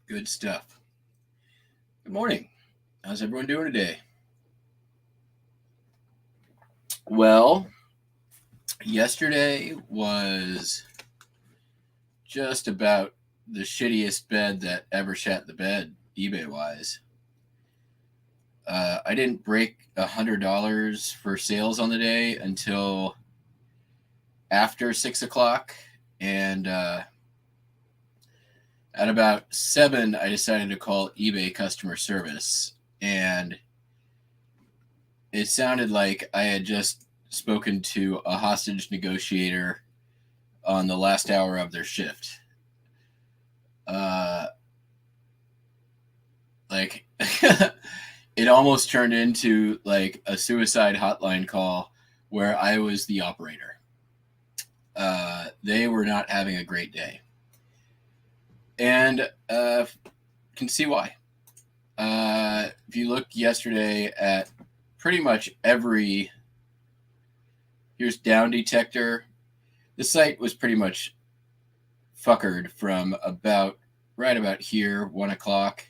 Good stuff. Good morning. How's everyone doing today? Well, yesterday was just about the shittiest bed that ever shat the bed, eBay wise. I didn't break $100 for sales on the day until after 6 o'clock, and at about 7, I decided to call eBay customer service, and it sounded like I had just spoken to a hostage negotiator on the last hour of their shift. Uh, like, it almost turned into like a suicide hotline call where I was the operator. They were not having a great day. And can see why. If you look yesterday at pretty much every, here's down detector. The site was pretty much fuckered from right about here, 1 o'clock,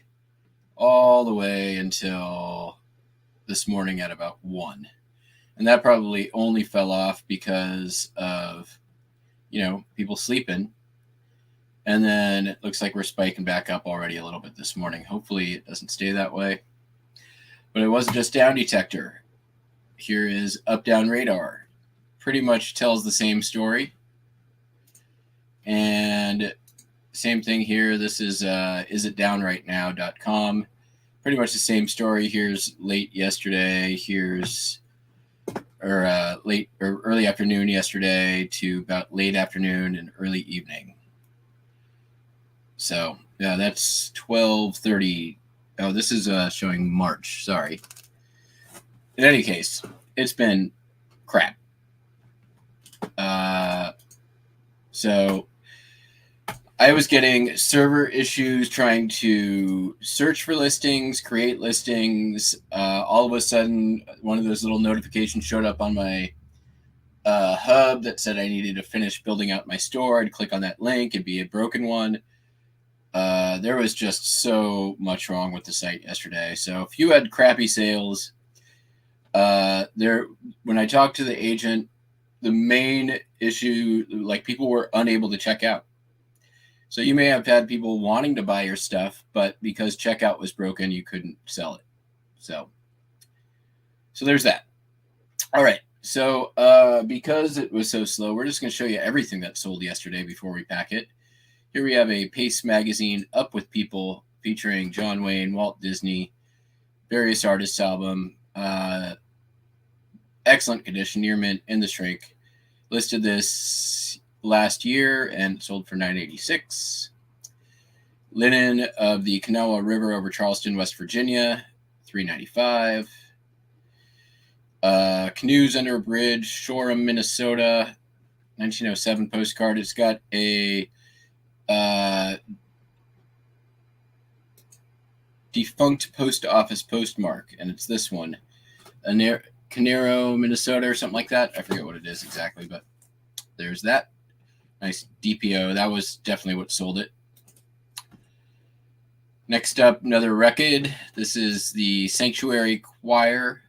all the way until this morning at about 1. And that probably only fell off because of, people sleeping. And then it looks like we're spiking back up already a little bit this morning. Hopefully it doesn't stay that way. But it wasn't just down detector. Here is up down radar. Pretty much tells the same story. And same thing here. This is isitdownrightnow.com. Pretty much the same story. Here's late yesterday. Here's early afternoon yesterday to about late afternoon and early evening. So yeah, that's 12:30. Oh, this is showing March. Sorry. In any case, it's been crap. So I was getting server issues trying to search for listings, create listings. All of a sudden, one of those little notifications showed up on my hub that said I needed to finish building out my store. I'd click on that link. It'd be a broken one. There was just so much wrong with the site yesterday. So if you had crappy sales, when I talked to the agent, the main issue, like people were unable to check out. So you may have had people wanting to buy your stuff, but because checkout was broken, you couldn't sell it. So there's that. All right. So because it was so slow, we're just going to show you everything that sold yesterday before we pack it. Here we have a Pace magazine, Up With People, featuring John Wayne, Walt Disney, various artists' album. Excellent condition, near mint, in the shrink. Listed this last year and sold for $9.86. Linen of the Kanawha River over Charleston, West Virginia, $3.95. Canoes Under a Bridge, Shoreham, Minnesota, 1907 postcard. It's got a defunct post office postmark, and it's this one, Canero, Minnesota, or something like that. I forget what it is exactly, but there's that. Nice DPO. That was definitely what sold it. Next up, another record. This is the Sanctuary Choir.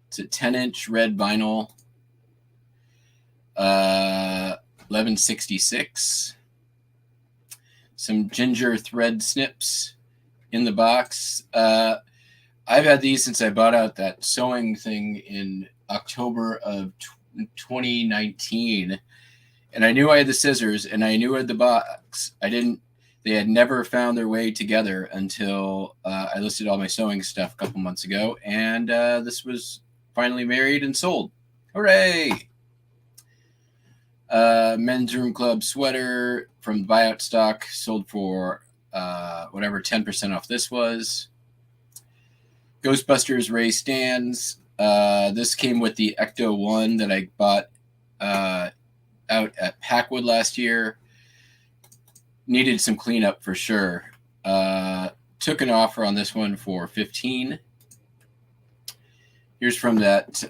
It's a 10-inch red vinyl. 1166. Some ginger thread snips in the box. I've had these since I bought out that sewing thing in October of 2019. And I knew I had the scissors and I knew I had the box. They had never found their way together until I listed all my sewing stuff a couple months ago. And this was finally married and sold. Hooray! Men's Room Club sweater from buyout stock, sold for whatever 10% off this was. Ghostbusters Ray stands. This came with the Ecto 1 that I bought out at Packwood last year. Needed some cleanup for sure. Took an offer on this one for $15. Here's from that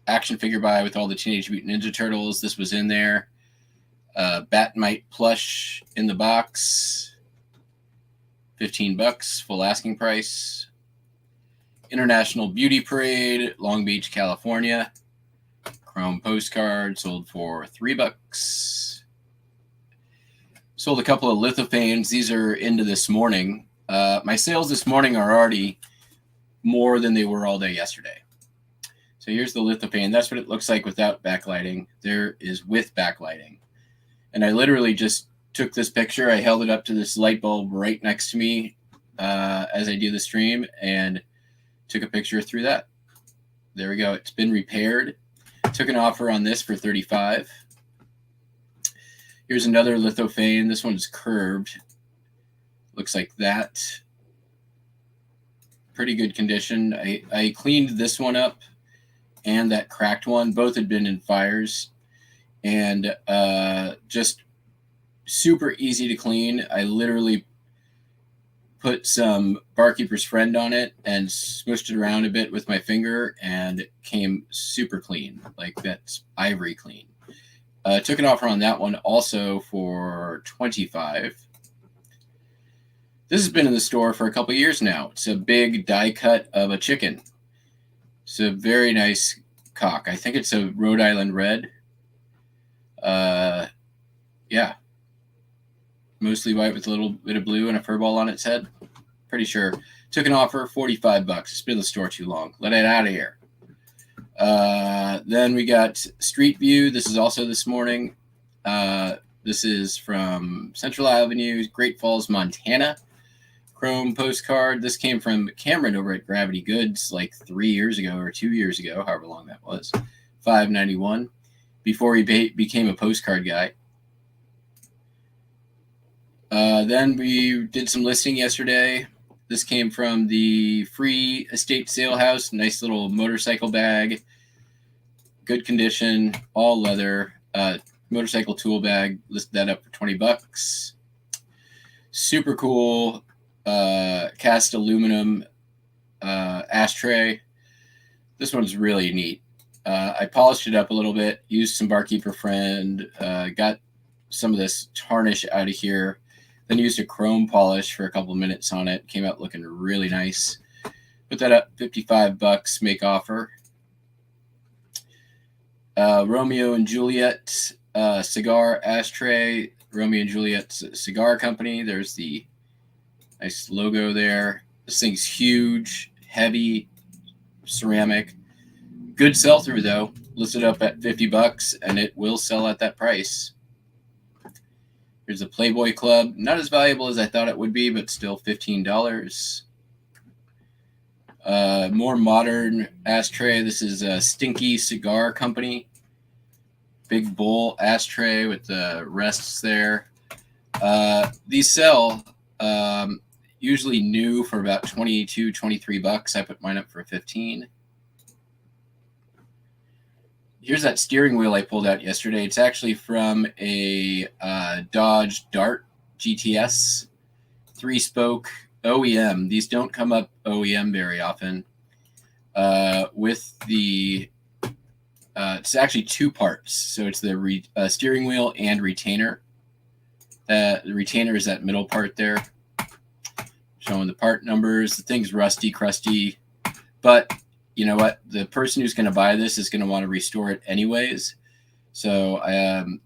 action figure buy with all the Teenage Mutant Ninja Turtles. This was in there. Batmite plush in the box. $15, full asking price. International Beauty Parade, Long Beach, California. Chrome postcard sold for $3. Sold a couple of lithophanes. These are into this morning. My sales this morning are already more than they were all day yesterday. So here's the lithophane. That's what it looks like without backlighting. There is with backlighting. And I literally just took this picture. I held it up to this light bulb right next to me as I do the stream and took a picture through that. There we go. It's been repaired. Took an offer on this for $35. Here's another lithophane. This one's curved. Looks like that. Pretty good condition. I cleaned this one up and that cracked one. Both had been in fires. And just super easy to clean. I literally put some Barkeeper's Friend on it and smushed it around a bit with my finger, and it came super clean. Like, that's ivory clean. Took an offer on that one also for $25. This has been in the store for a couple years now. It's a big die cut of a chicken. It's a very nice cock. I think it's a Rhode Island Red. Yeah. Mostly white with a little bit of blue and a fur ball on its head. Pretty sure. Took an offer, $45. It's been in the store too long. Let it out of here. Then we got Street View. This is also this morning. This is from Central Avenue, Great Falls, Montana. Chrome postcard. This came from Cameron over at Gravity Goods like 3 years ago or 2 years ago, however long that was. $5.91 before he became a postcard guy. Then we did some listing yesterday. This came from the Free Estate Sale House. Nice little motorcycle bag. Good condition. All leather. Motorcycle tool bag. Listed that up for $20. Super cool cast aluminum ashtray. This one's really neat. I polished it up a little bit. Used some Barkeeper Friend. Got some of this tarnish out of here. Then used a chrome polish for a couple of minutes on it. Came out looking really nice. Put that up, $55, make offer. Romeo and Juliet cigar ashtray. Romeo and Juliet Cigar Company. There's the nice logo there. This thing's huge, heavy, ceramic. Good sell-through, though. Listed up at $50, and it will sell at that price. Here's a Playboy Club. Not as valuable as I thought it would be, but still $15. More modern ashtray. This is a Stinky Cigar Company. Big bowl ashtray with the rests there. These sell usually new for about $22, $23. I put mine up for $15. Here's that steering wheel I pulled out yesterday. It's actually from a Dodge Dart GTS 3-spoke OEM. These don't come up OEM very often. With the it's actually two parts. So it's the steering wheel and retainer. The retainer is that middle part there. Showing the part numbers. The thing's rusty, crusty, but you know what? The person who's going to buy this is going to want to restore it anyways. So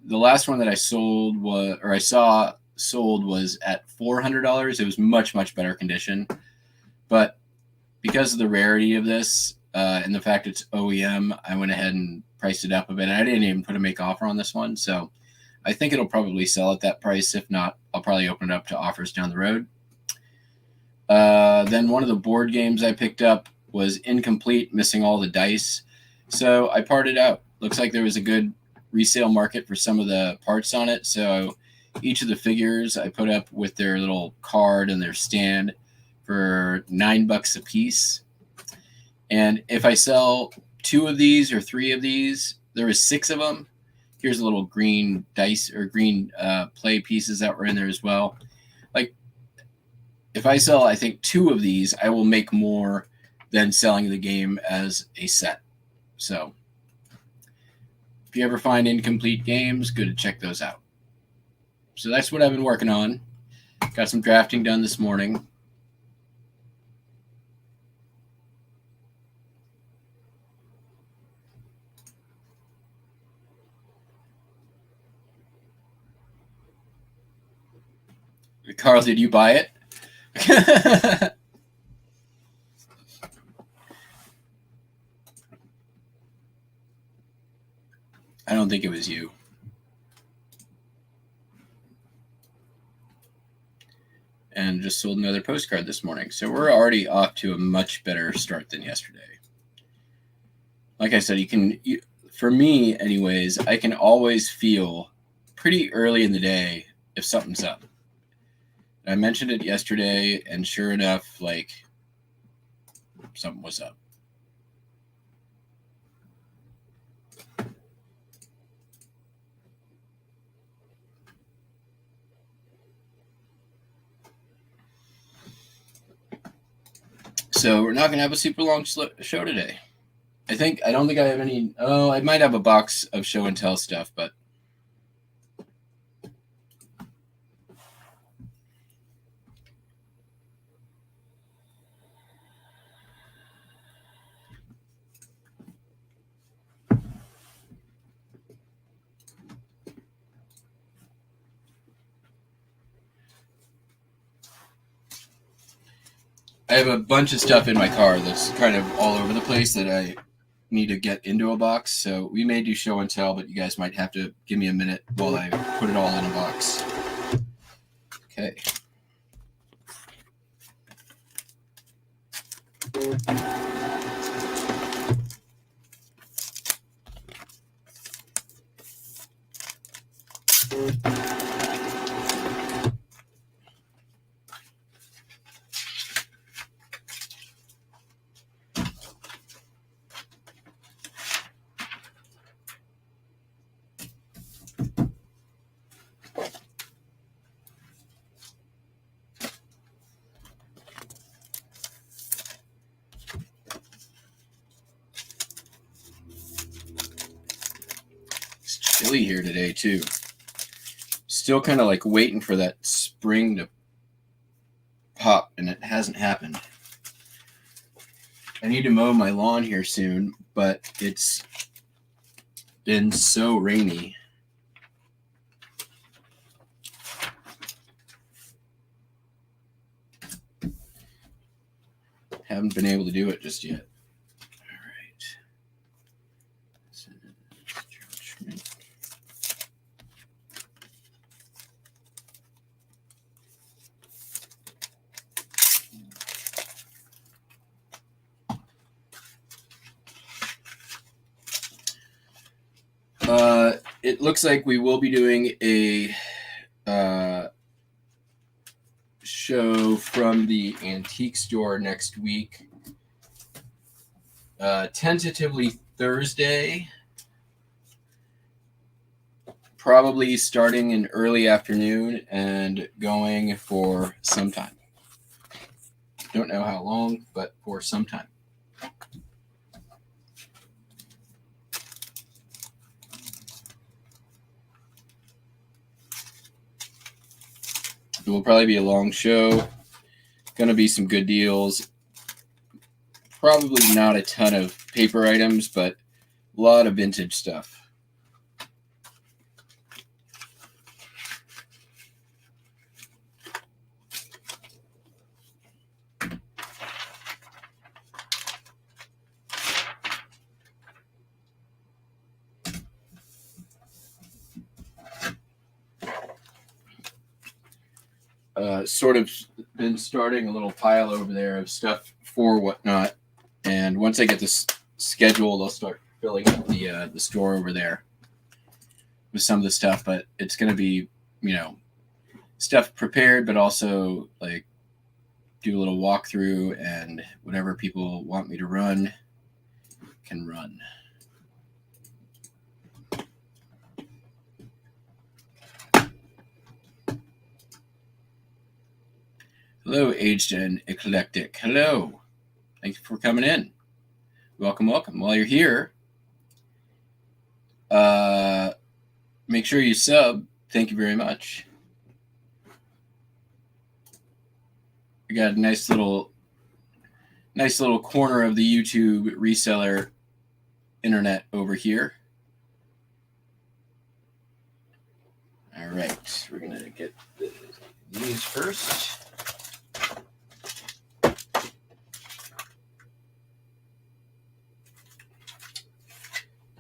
the last one that I sold saw sold was at $400. It was much, much better condition. But because of the rarity of this and the fact it's OEM, I went ahead and priced it up a bit. I didn't even put a make offer on this one. So I think it'll probably sell at that price. If not, I'll probably open it up to offers down the road. Then one of the board games I picked up was incomplete, missing all the dice. So I parted out. Looks like there was a good resale market for some of the parts on it. So each of the figures I put up with their little card and their stand for $9 a piece. And if I sell 2 of these or 3 of these, there was 6 of them. Here's a little green dice or green play pieces that were in there as well. Like, if I sell, I think 2 of these, I will make more than selling the game as a set. So if you ever find incomplete games, good to check those out. So that's what I've been working on. Got some drafting done this morning. Carl, did you buy it? I don't think it was you. And just sold another postcard this morning. So we're already off to a much better start than yesterday. Like I said, for me anyways, I can always feel pretty early in the day if something's up. I mentioned it yesterday, and sure enough, like, something was up. So we're not going to have a super long show today. I don't think I have any. Oh, I might have a box of show and tell stuff, but I have a bunch of stuff in my car that's kind of all over the place that I need to get into a box. So we may do show and tell, but you guys might have to give me a minute while I put it all in a box. Okay. It's chilly here today too. Still kind of like waiting for that spring to pop, and it hasn't happened. I need to mow my lawn here soon, but it's been so rainy. Haven't been able to do it just yet. It looks like we will be doing a show from the antique store next week. Tentatively Thursday. Probably starting in early afternoon and going for some time. Don't know how long, but for some time. It will probably be a long show. Going to be some good deals. Probably not a ton of paper items, but a lot of vintage stuff. Sort of been starting a little pile over there of stuff for whatnot, and once I get this scheduled, I'll start filling up the store over there with some of the stuff. But it's going to be, stuff prepared, but also like do a little walkthrough, and whatever people want me to run can run. Hello, Aged and Eclectic. Hello. Thank you for coming in. Welcome, welcome. While you're here, make sure you sub. Thank you very much. we got a nice little corner of the YouTube reseller internet over here. All right, we're gonna get these first.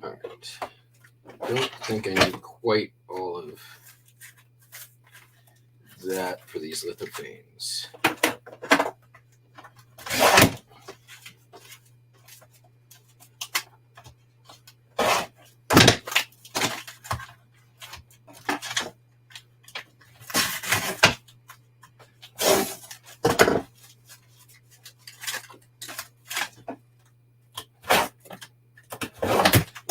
All right, I don't think I need quite all of that for these lithophanes.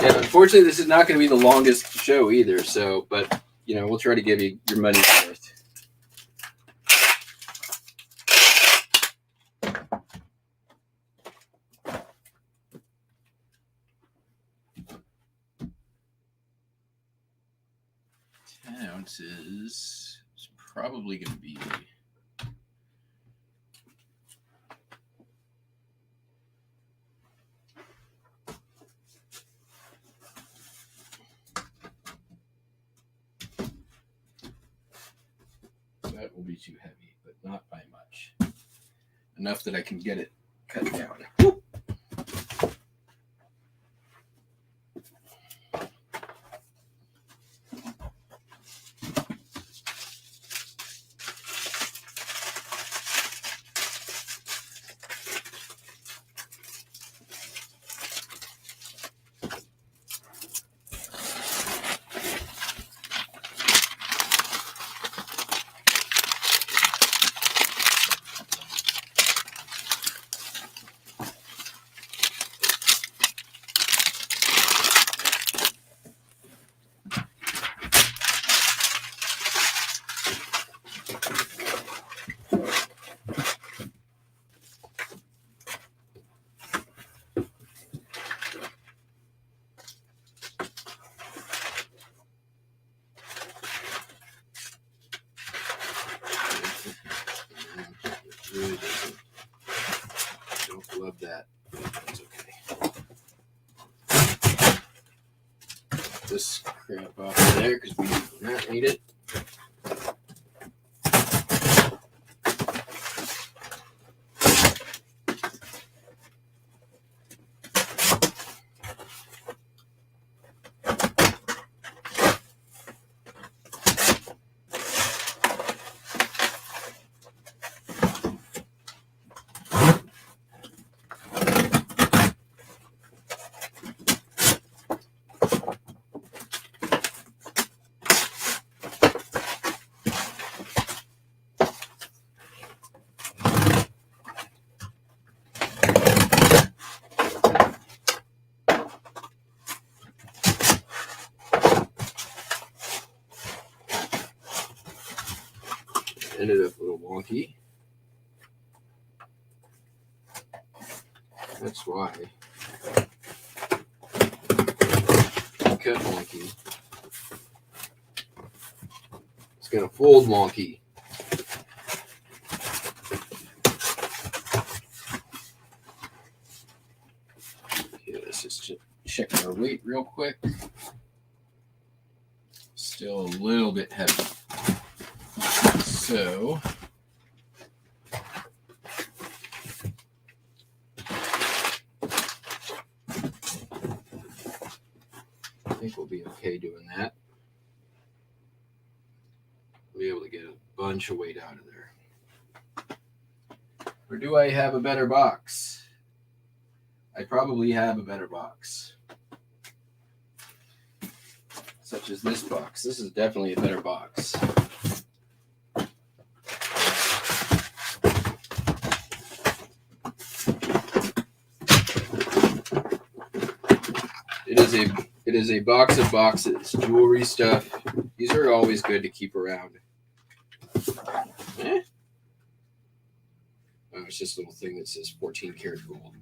Yeah, unfortunately, this is not going to be the longest show either. So, but we'll try to give you your money's worth. Ounces is probably going to be that will be too heavy, but not by much. Enough that I can get it cut down. Whoop. Really don't love that. That's okay. This crap off of there because we do not need it. Ended up a little wonky. That's why. Cut wonky. It's gonna fold wonky. Okay, let's just check our weight real quick. Still a little bit heavy. So I think we'll be okay doing that. We'll be able to get a bunch of weight out of there. Or do I have a better box? I probably have a better box. Such as this box. This is definitely a better box. It is a box of boxes, jewelry stuff. These are always good to keep around. Oh, it's just a little thing that says 14 karat gold.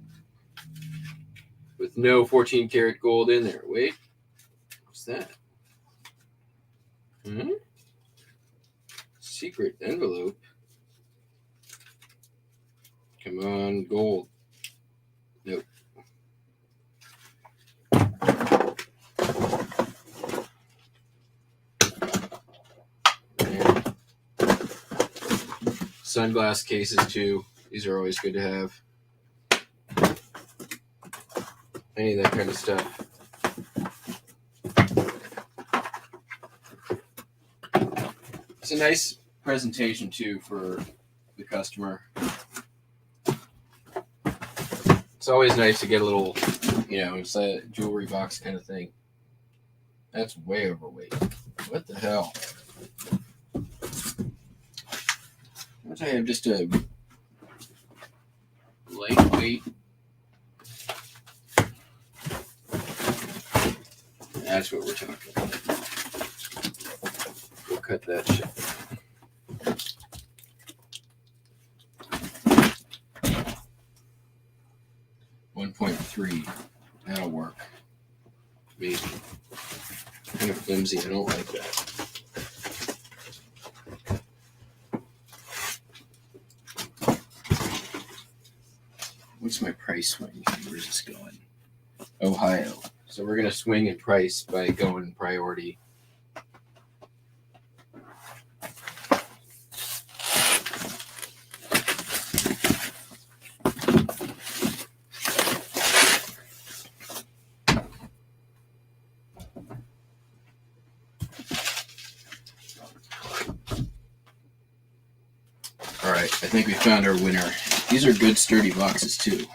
With no 14 karat gold in there. Wait, what's that? Secret envelope. Come on, gold. Nope. And sunglass cases too. These are always good to have. Any of that kind of stuff. It's a nice presentation too for the customer. It's always nice to get a little, it's a jewelry box kind of thing. That's way overweight. What the hell? What I have just a lightweight. That's what we're talking about. We'll cut that shit. .3. That'll work. Maybe. Kind of flimsy. I don't like that. What's my price swing? Where's this going? Ohio. So we're going to swing in price by going priority. All right, I think we found our winner. These are good sturdy boxes too.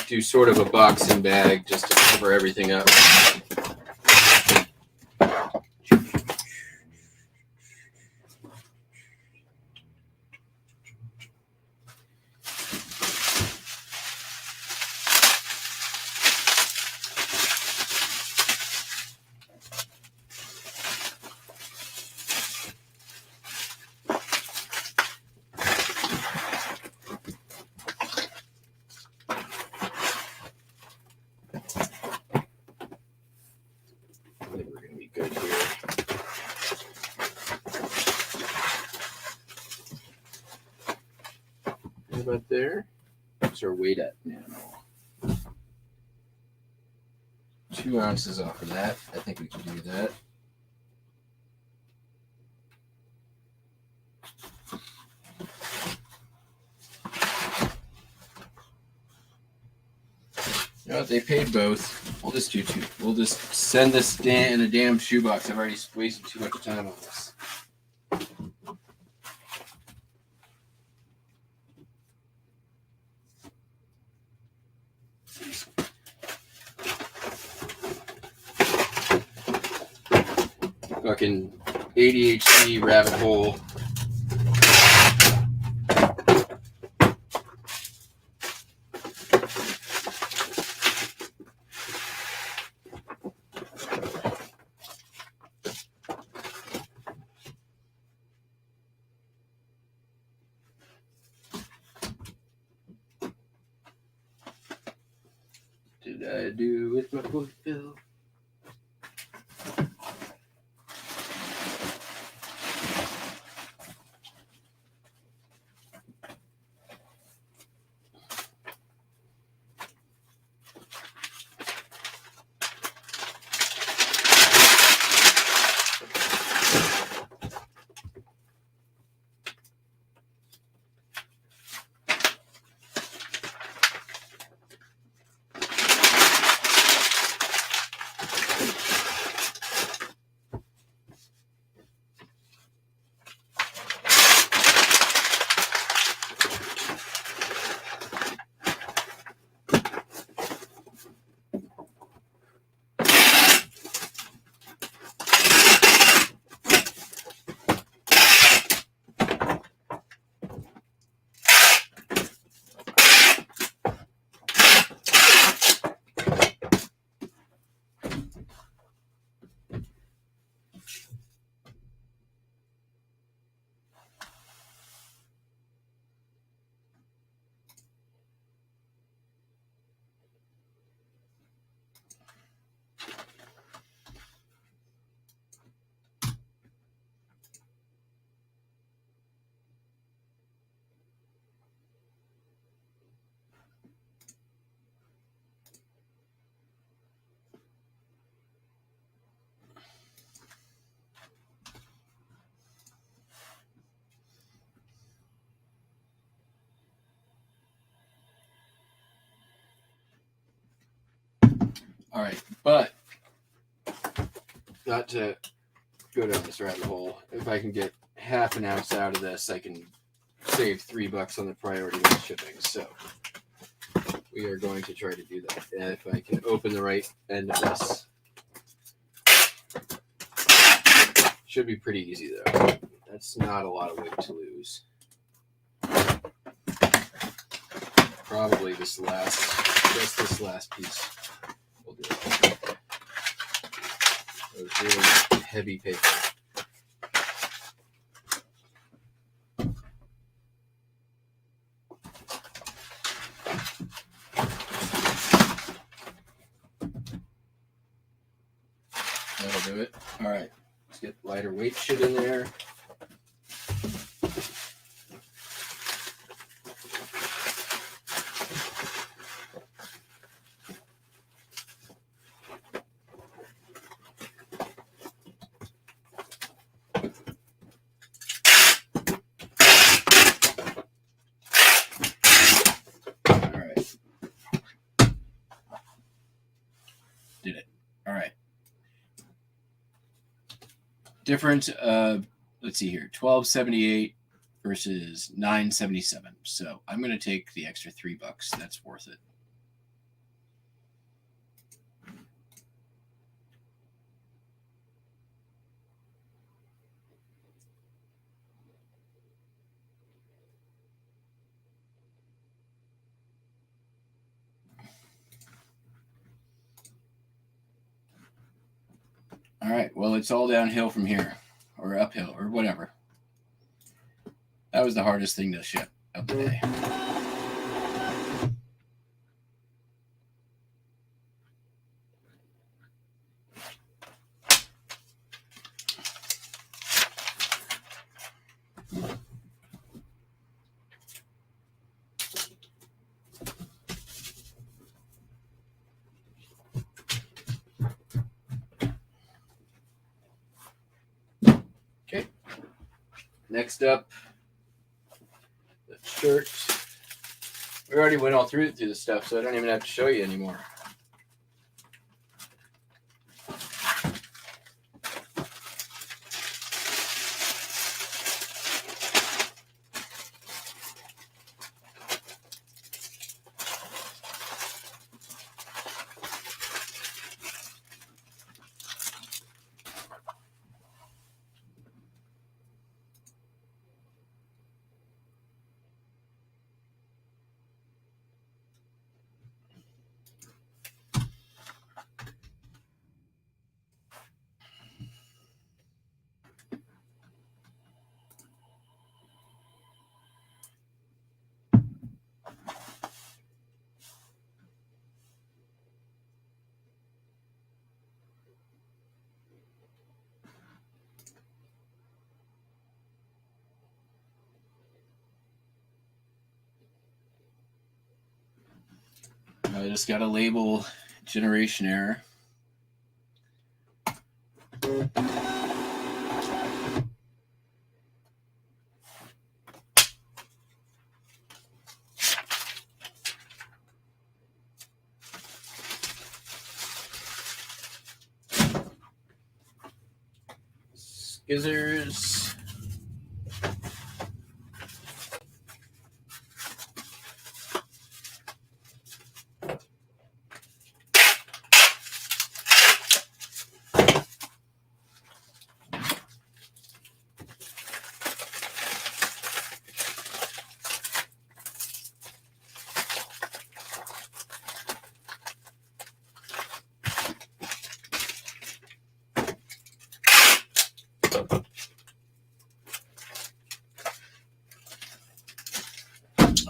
Do sort of a boxing bag just to cover everything up. About there. What's our weight at now? 2 ounces off of that. I think we can do that. You know what? They paid both. We'll just do 2. We'll just send this in a damn shoebox. I've already wasted too much time on this. Fucking ADHD rabbit hole. Did I do with my book bill? All right, but not to go down this rabbit hole. If I can get half an ounce out of this, I can save $3 on the priority list shipping. So we are going to try to do that. And if I can open the right end of this, should be pretty easy though. That's not a lot of weight to lose. Probably just this last piece will do it. It was really heavy paper. That'll do it. All right, let's get lighter weight shit in there. Difference of, let's see here, $12.78 versus $9.77. So I'm going to take the extra $3. That's worth it. All right, well, it's all downhill from here, or uphill, or whatever. That was the hardest thing to ship of the day. Okay. Next up, the shirt. We already went all through the stuff, so I don't even have to show you anymore. I just got to label generation error. Scissors.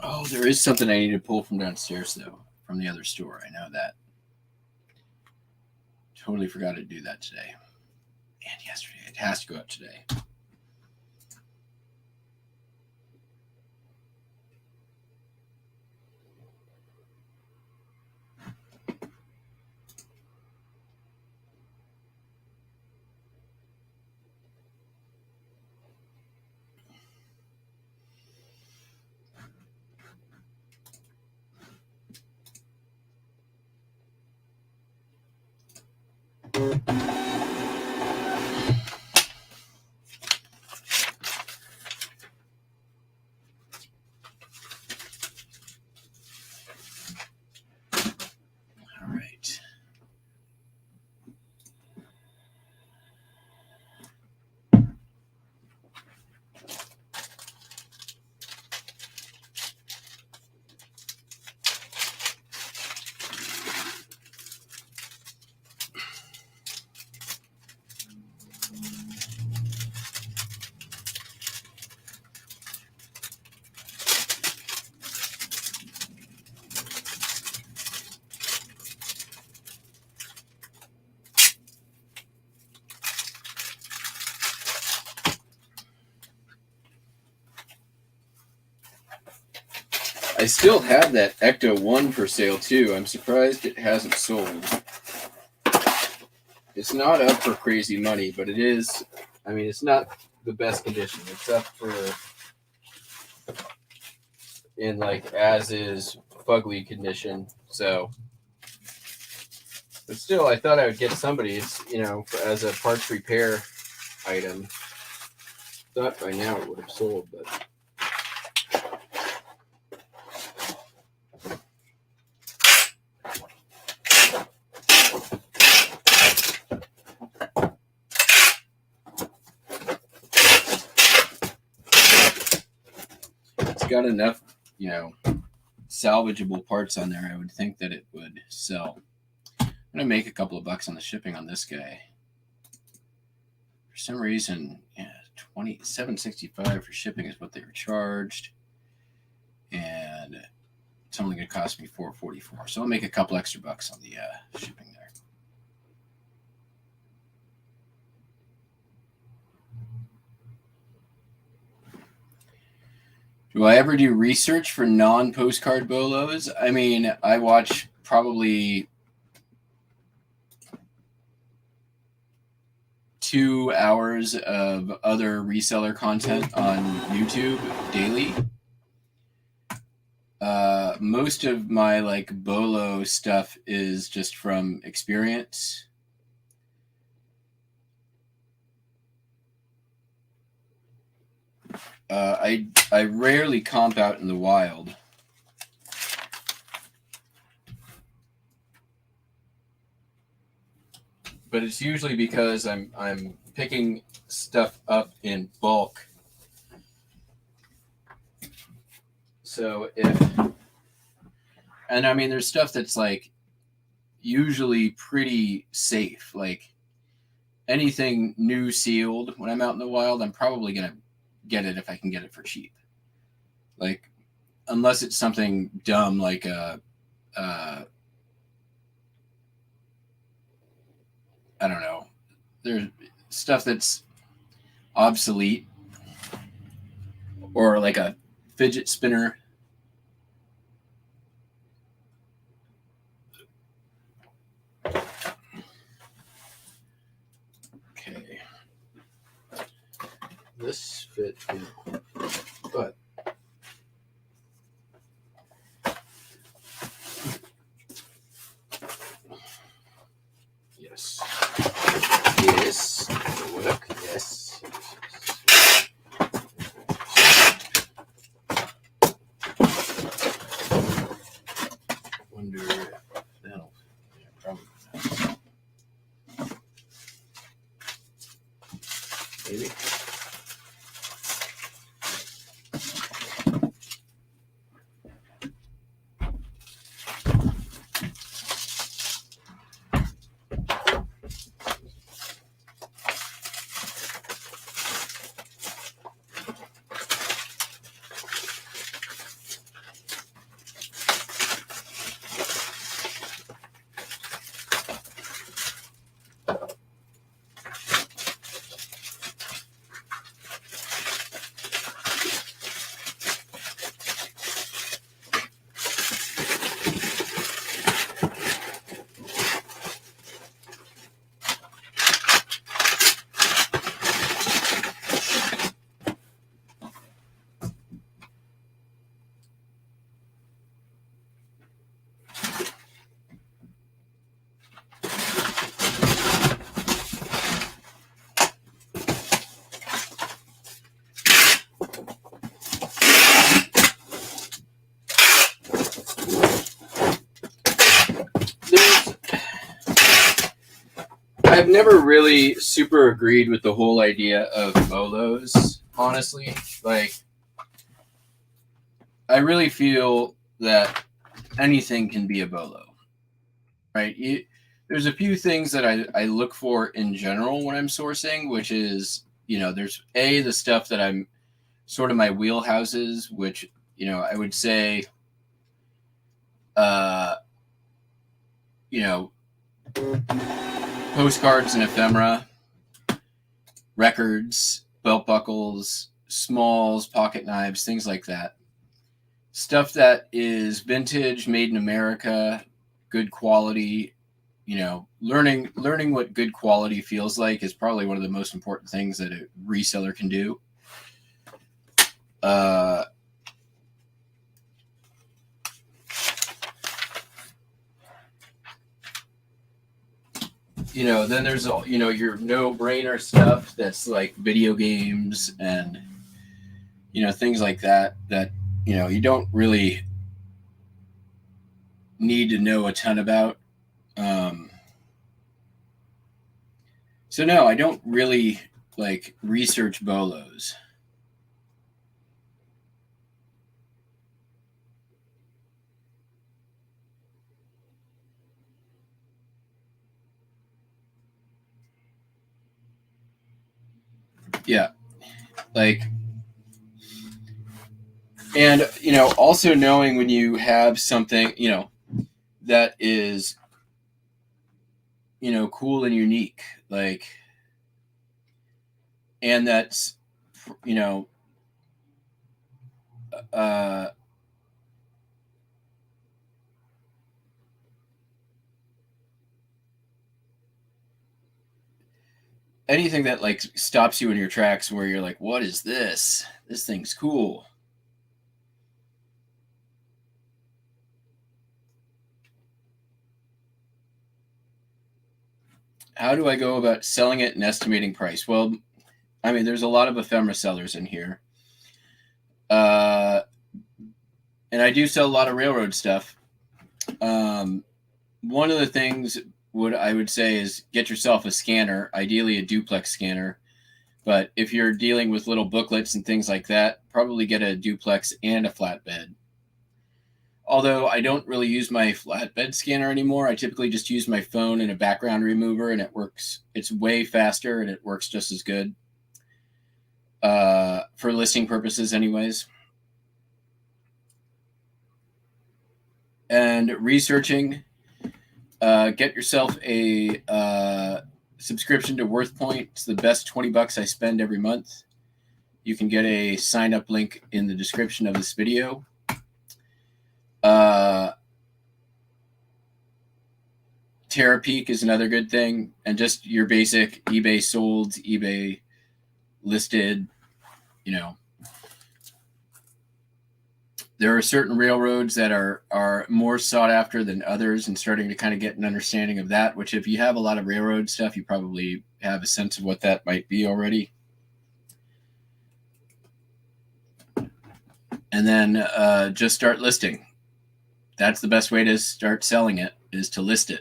Oh, there is something I need to pull from downstairs, though, from the other store. I know that. Totally forgot to do that today. And yesterday. It has to go out today. I still have that Ecto 1 for sale too. I'm surprised it hasn't sold. It's not up for crazy money, but it is. I mean, it's not the best condition. It's up for in like as is fugly condition. So, but still, I thought I would get somebody. It's as a parts repair item. Thought by now it would have sold, but. Got enough, salvageable parts on there. I would think that it would sell. I'm gonna make a couple of bucks on the shipping on this guy. For some reason, $27.65 for shipping is what they were charged, and it's only gonna cost me $4.44. So I'll make a couple extra bucks on the shipping there. Do I ever do research for non-postcard bolos? I mean, I watch probably 2 hours of other reseller content on YouTube daily. Most of my bolo stuff is just from experience. I rarely comp out in the wild. But it's usually because I'm picking stuff up in bulk. So and I mean there's stuff that's usually pretty safe. Like anything new sealed when I'm out in the wild, I'm probably gonna get it if I can get it for cheap. Unless it's something dumb like I don't know. There's stuff that's obsolete or like a fidget spinner. Okay. This fit in, but yes. Yes. Work. Yes. Wonder if that'll. Yeah, probably not. Maybe. I've never really super agreed with the whole idea of bolos, honestly. I really feel that anything can be a bolo, right? There's a few things that I look for in general when I'm sourcing, which is, there's the stuff that I'm sort of my wheelhouses, which, I would say, postcards and ephemera, records, belt buckles, smalls, pocket knives, things like that. stuff that is vintage, made in America, good quality. Learning what good quality feels like is probably one of the most important things that a reseller can do. Then there's all, your no-brainer stuff that's like video games and, things like that, you don't really need to know a ton about. So no, I don't really like research BOLOS. Yeah. Like, and, also knowing when you have something, that is, cool and unique, like, and that's, uh, anything that like stops you in your tracks where you're like, what is this? This thing's cool. How do I go about selling it and estimating price? Well, I mean, there's a lot of ephemera sellers in here. And I do sell a lot of railroad stuff. One of the things I would say is get yourself a scanner, ideally a duplex scanner. But if you're dealing with little booklets and things like that, probably get a duplex and a flatbed. Although I don't really use my flatbed scanner anymore. I typically just use my phone and a background remover, and it works. It's way faster, and it works just as good for listing purposes anyways. And researching, get yourself a subscription to WorthPoint. It's the best $20 I spend every month. You can get a sign up link in the description of this video. Terapeak is another good thing, and just your basic eBay sold, eBay listed. There are certain railroads that are more sought after than others, and starting to kind of get an understanding of that, which if you have a lot of railroad stuff, you probably have a sense of what that might be already. And then just start listing. That's the best way to start selling it, is to list it.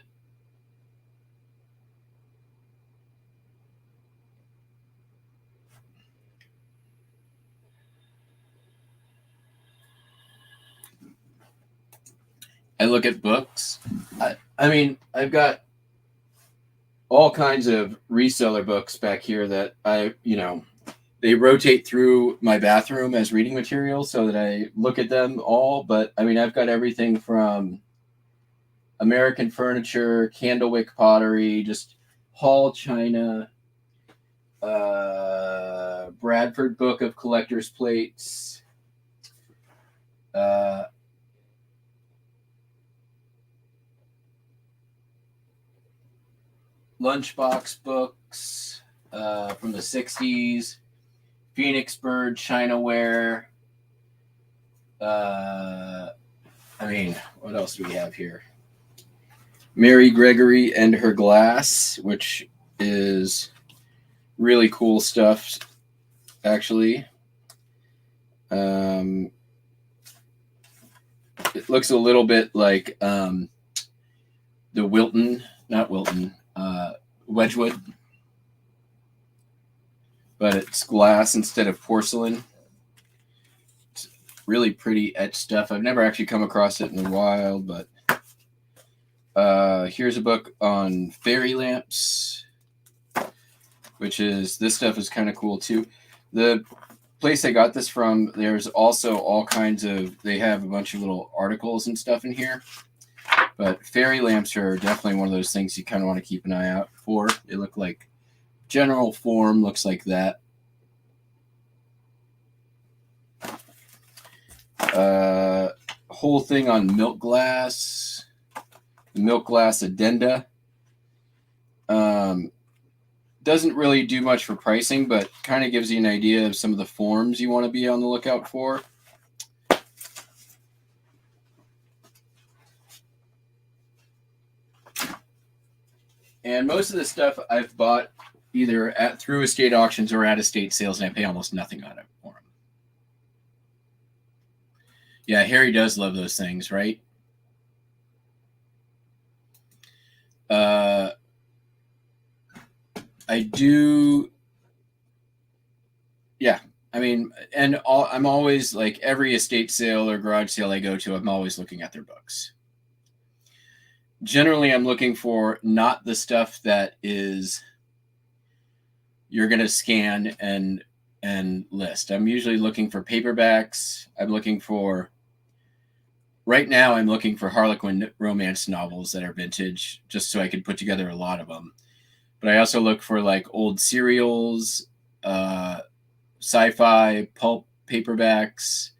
I look at books. I mean, I've got all kinds of reseller books back here that they rotate through my bathroom as reading material so that I look at them all. But I mean, I've got everything from American furniture, candlewick pottery, just hall china, Bradford Book of Collector's Plates, lunchbox books from the 60s, Phoenix Bird Chinaware. I mean, what else do we have here? Mary Gregory and Her Glass, which is really cool stuff, actually. It looks a little bit like the Wedgwood, but it's glass instead of porcelain. It's really pretty etched stuff. I've never actually come across it in the wild, but here's a book on fairy lamps, which is, this stuff is kind of cool too. The place I got this from, there's also all kinds of, they have a bunch of little articles and stuff in here. But fairy lamps are definitely one of those things you kind of want to keep an eye out for. They look like, general form looks like that. whole thing on milk glass, the milk glass addenda. Doesn't really do much for pricing, but kind of gives you an idea of some of the forms you want to be on the lookout for. And most of the stuff I've bought either through estate auctions or at estate sales, and I pay almost nothing on it for them. Yeah, Harry does love those things, right? I do. Yeah, I mean, and I'm always like every estate sale or garage sale I go to, I'm always looking at their books. Generally, I'm looking for not the stuff that is you're going to scan and list. I'm usually looking for paperbacks. Right now I'm looking for Harlequin romance novels that are vintage, just so I can put together a lot of them. But I also look for like old serials, sci-fi, pulp paperbacks,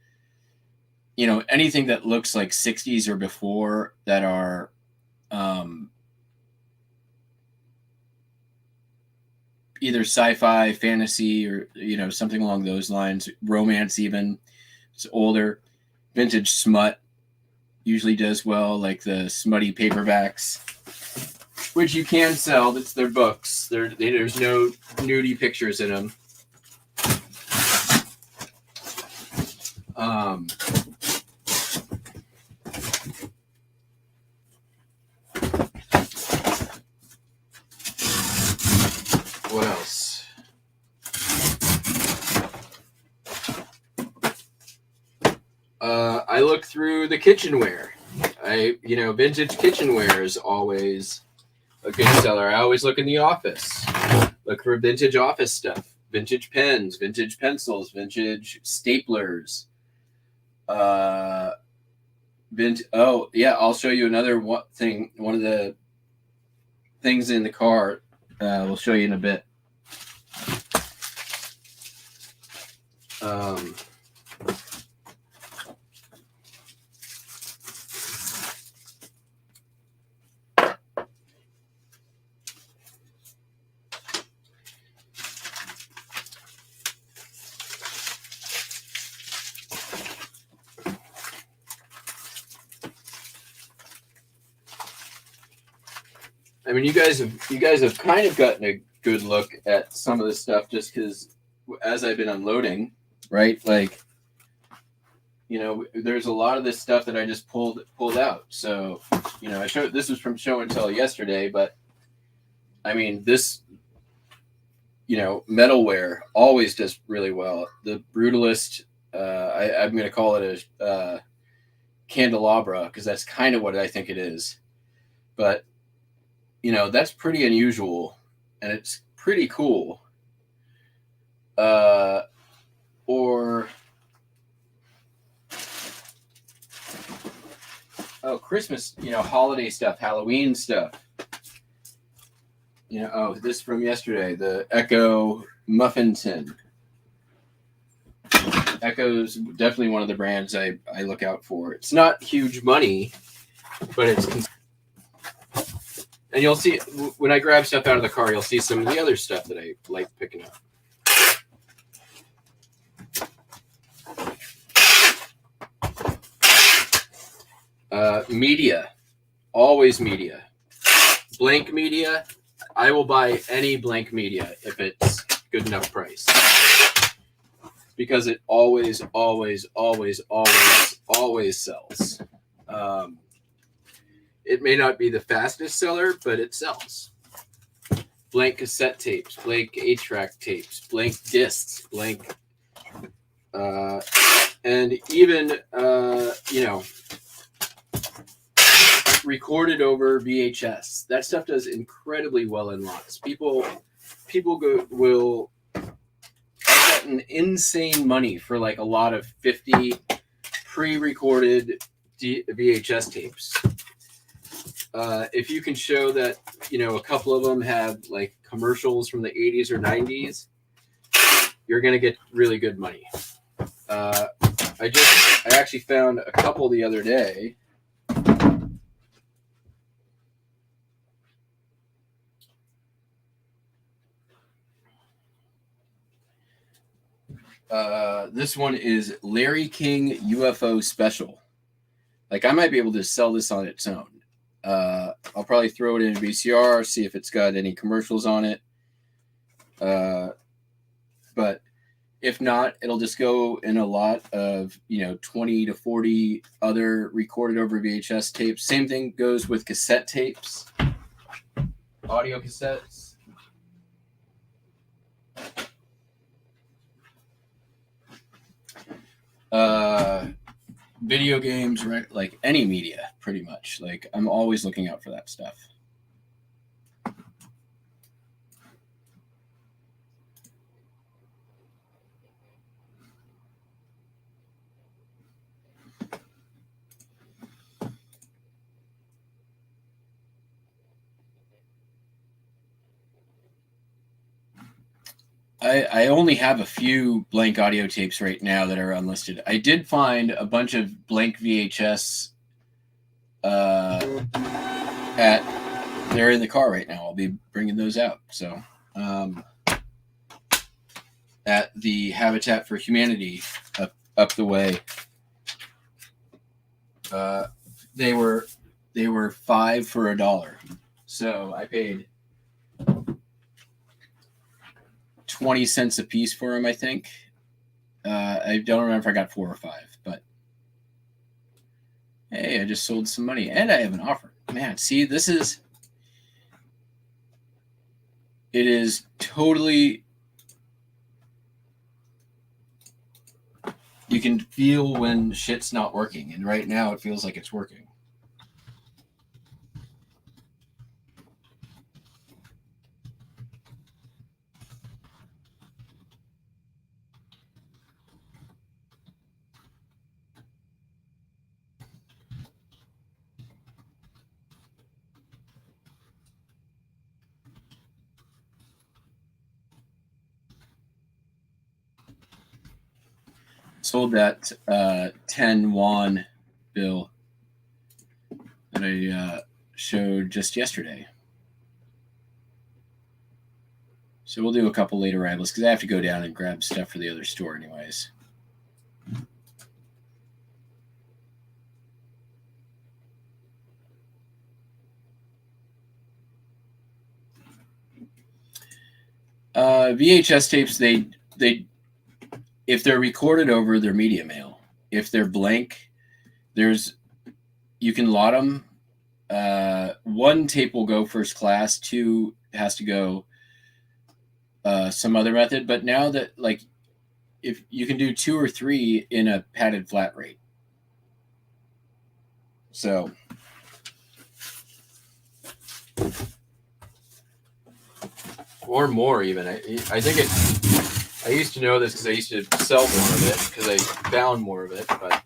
anything that looks like 60s or before that are either sci-fi, fantasy, or something along those lines, romance even. It's older. Vintage smut usually does well, like the smutty paperbacks, which you can sell. That's their books. There's no nudie pictures in them. What else? I look through the kitchenware. Vintage kitchenware is always a good seller. I always look in the office. Look for vintage office stuff. Vintage pens, vintage pencils, vintage staplers. Oh yeah, I'll show you another thing. One of the things in the car. We'll show you in a bit. I mean, you guys have kind of gotten a good look at some of this stuff just because as I've been unloading, right? Like, there's a lot of this stuff that I just pulled out. So, this was from show and tell yesterday, but I mean, this, metalware always does really well. The Brutalist, I'm going to call it a candelabra because that's kind of what I think it is. But that's pretty unusual and it's pretty cool. Christmas, holiday stuff, Halloween stuff. This from yesterday, the Echo muffin tin. Echo's definitely one of the brands I look out for. It's not huge money, but it's... And you'll see, when I grab stuff out of the car, you'll see some of the other stuff that I like picking up. Media. Always media. Blank media. I will buy any blank media if it's good enough price. Because it always, always, always, always, always sells. It may not be the fastest seller, but it sells. Blank cassette tapes, blank 8-track tapes, blank discs, blank, and even, recorded over VHS. That stuff does incredibly well in lots. People will I've gotten insane money for like a lot of 50 pre-recorded VHS tapes. If you can show that, a couple of them have like commercials from the 80s or 90s, you're going to get really good money. I actually found a couple the other day. This one is Larry King UFO Special. Like, I might be able to sell this on its own. I'll probably throw it in a VCR, see if it's got any commercials on it. But if not, it'll just go in a lot of, 20 to 40 other recorded over VHS tapes. Same thing goes with cassette tapes, audio cassettes. Video games, right? Like any media, pretty much. Like, I'm always looking out for that stuff. I only have a few blank audio tapes right now that are unlisted. I did find a bunch of blank VHS they're in the car right now. I'll be bringing those out. So at the Habitat for Humanity up the way, they were $5 for $1. So I paid 20 cents a piece for them, I think. I don't remember if I got 4 or 5, but hey, I just sold some money and I have an offer. Man, see, it is totally, you can feel when shit's not working, and right now it feels like it's working. Sold that 10 won bill that I showed just yesterday. So we'll do a couple late arrivals because I have to go down and grab stuff for the other store anyways. VHS tapes, they if they're recorded over, they're media mail. If they're blank, you can lot them. One tape will go first class, 2 has to go some other method. But now that, like, if you can do 2 or 3 in a padded flat rate. So or more even. I think I used to know this because I used to sell more of it because I found more of it, but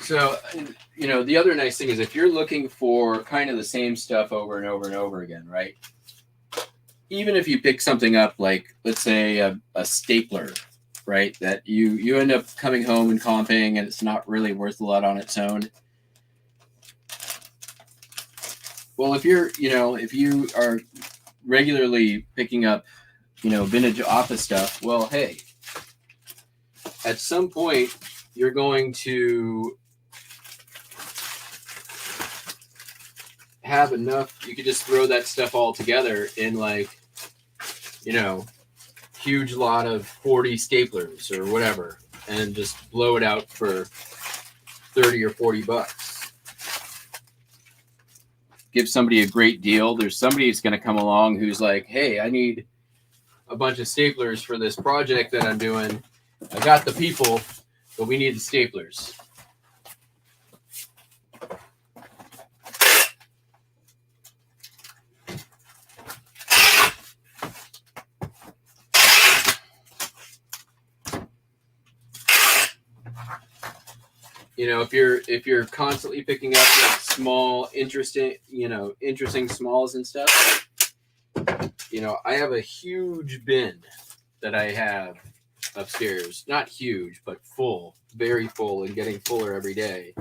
so, the other nice thing is if you're looking for kind of the same stuff over and over and over again, right? Even if you pick something up like, let's say, a stapler, right? That you end up coming home and comping and it's not really worth a lot on its own. Well, if you are regularly picking up, vintage office stuff, well, hey, at some point you're going to have enough. You could just throw that stuff all together in huge lot of 40 staplers or whatever, and just blow it out for 30 or 40 bucks. Give somebody a great deal. There's somebody who's going to come along who's like, hey, I need a bunch of staplers for this project that I'm doing. I got the people, but we need the staplers. You know, if you're constantly picking up like small, interesting smalls and stuff, you know, I have a huge bin that I have upstairs. Not huge, but full, very full, and getting fuller every day.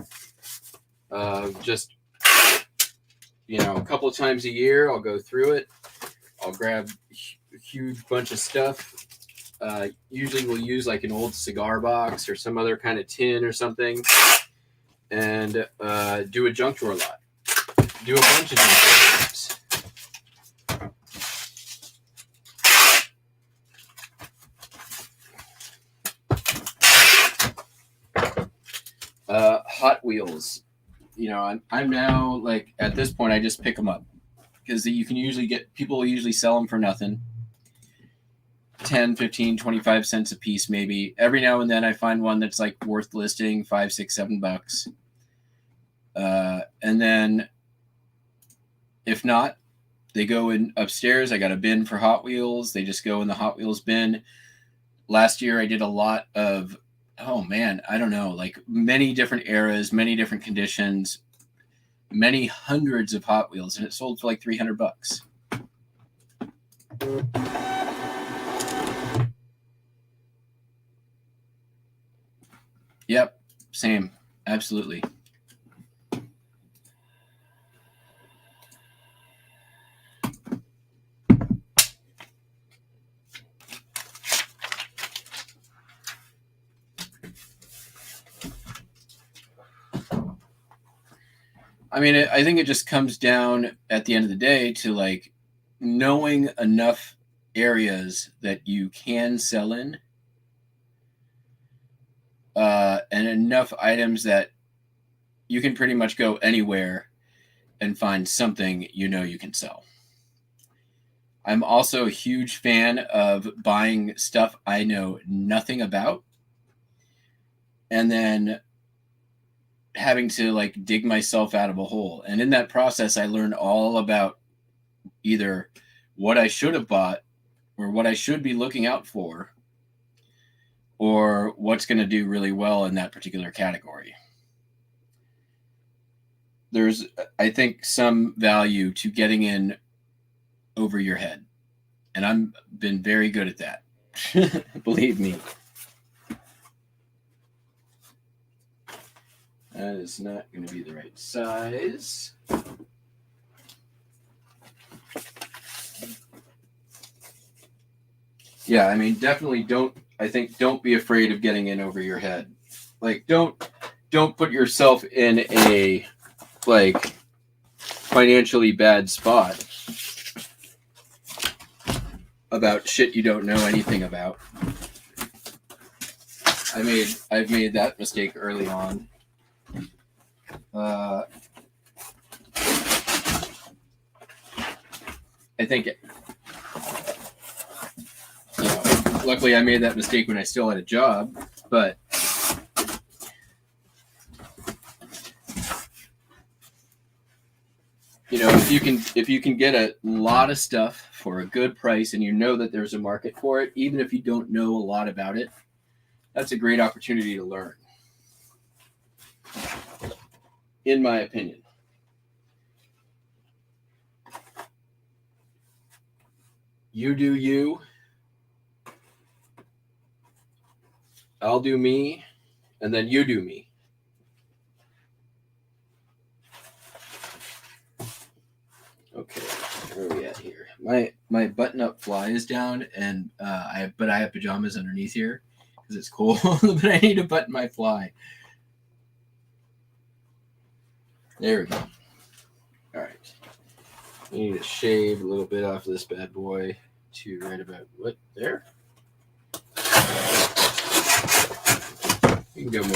Just, you know, a couple of times a year, I'll go through it. I'll grab a huge bunch of stuff. Usually we'll use like an old cigar box or some other kind of tin or something, and do a junk drawer lot. Do a bunch of junk drawer lots. Hot Wheels. You know, I'm now like at this point I just pick them up because you can usually get, people will usually sell them for nothing. 10, 15, 25 cents a piece, maybe. Every now and then I find one that's like worth listing $5, $6, $7. And then if not, they go in upstairs. I got a bin for Hot Wheels. They just go in the Hot Wheels bin. Last year I did a lot of, oh man, I don't know, like many different eras, many different conditions, many hundreds of Hot Wheels, and it sold for like $300. Yep, same, absolutely. I mean, I think it just comes down at the end of the day to like knowing enough areas that you can sell in, and enough items that you can pretty much go anywhere and find something you know you can sell. I'm also a huge fan of buying stuff I know nothing about and then having to like dig myself out of a hole. And in that process, I learned all about either what I should have bought or what I should be looking out for, or what's going to do really well in that particular category. There's, I think, some value to getting in over your head. And I've been very good at that. Believe me. That is not going to be the right size. Yeah, I mean, definitely don't be afraid of getting in over your head. Like, don't put yourself in a, like, financially bad spot about shit you don't know anything about. I've made that mistake early on. I think luckily I made that mistake when I still had a job, but you know, if you can get a lot of stuff for a good price and you know that there's a market for it, even if you don't know a lot about it, that's a great opportunity to learn, in my opinion. You do you. I'll do me, and then you do me. Okay, where are we at here? My button-up fly is down, and I have pajamas underneath here because it's cold, but I need to button my fly. There we go. All right. I need to shave a little bit off this bad boy to right about what there. You can go more.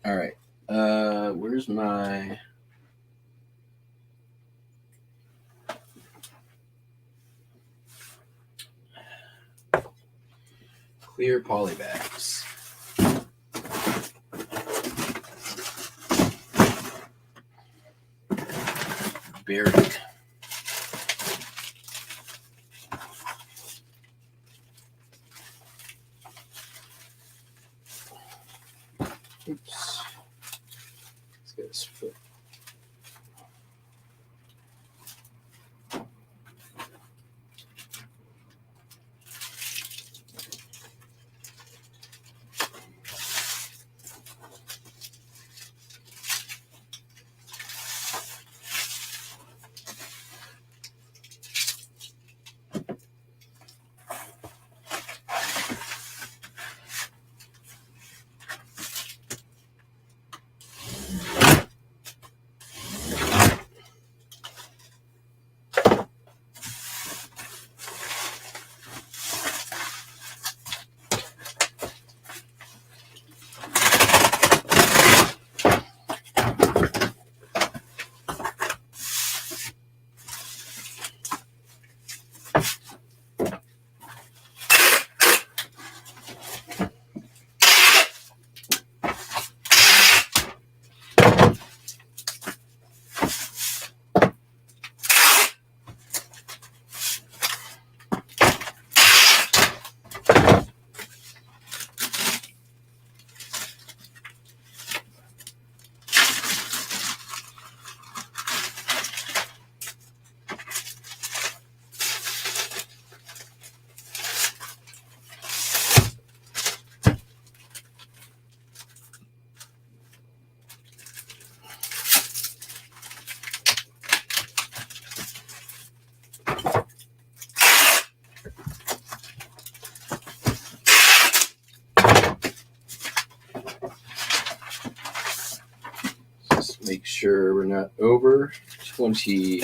All right. Where's my... clear poly bags. Buried. Oops. Let's get a split. Make sure we're not over 20,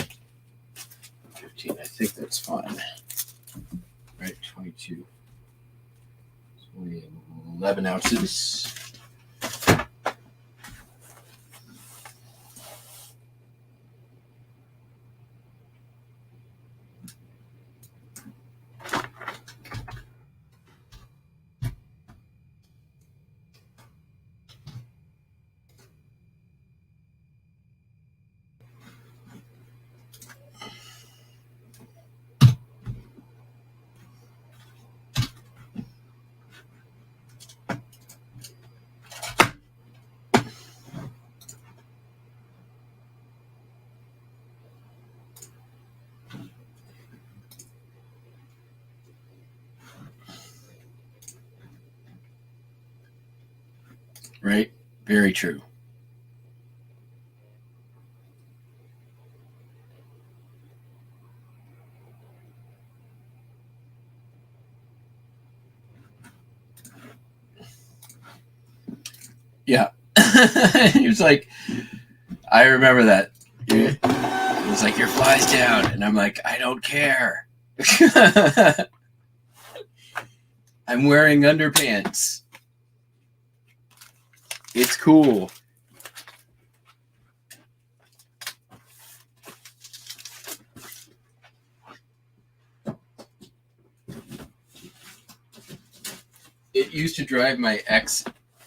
15. I think that's fine. Right, 22. It's only 11 ounces. Right? Very true. Yeah. He was like, I remember that. It was like, your fly's down. And I'm like, I don't care. I'm wearing underpants. It's cool. It used to drive my ex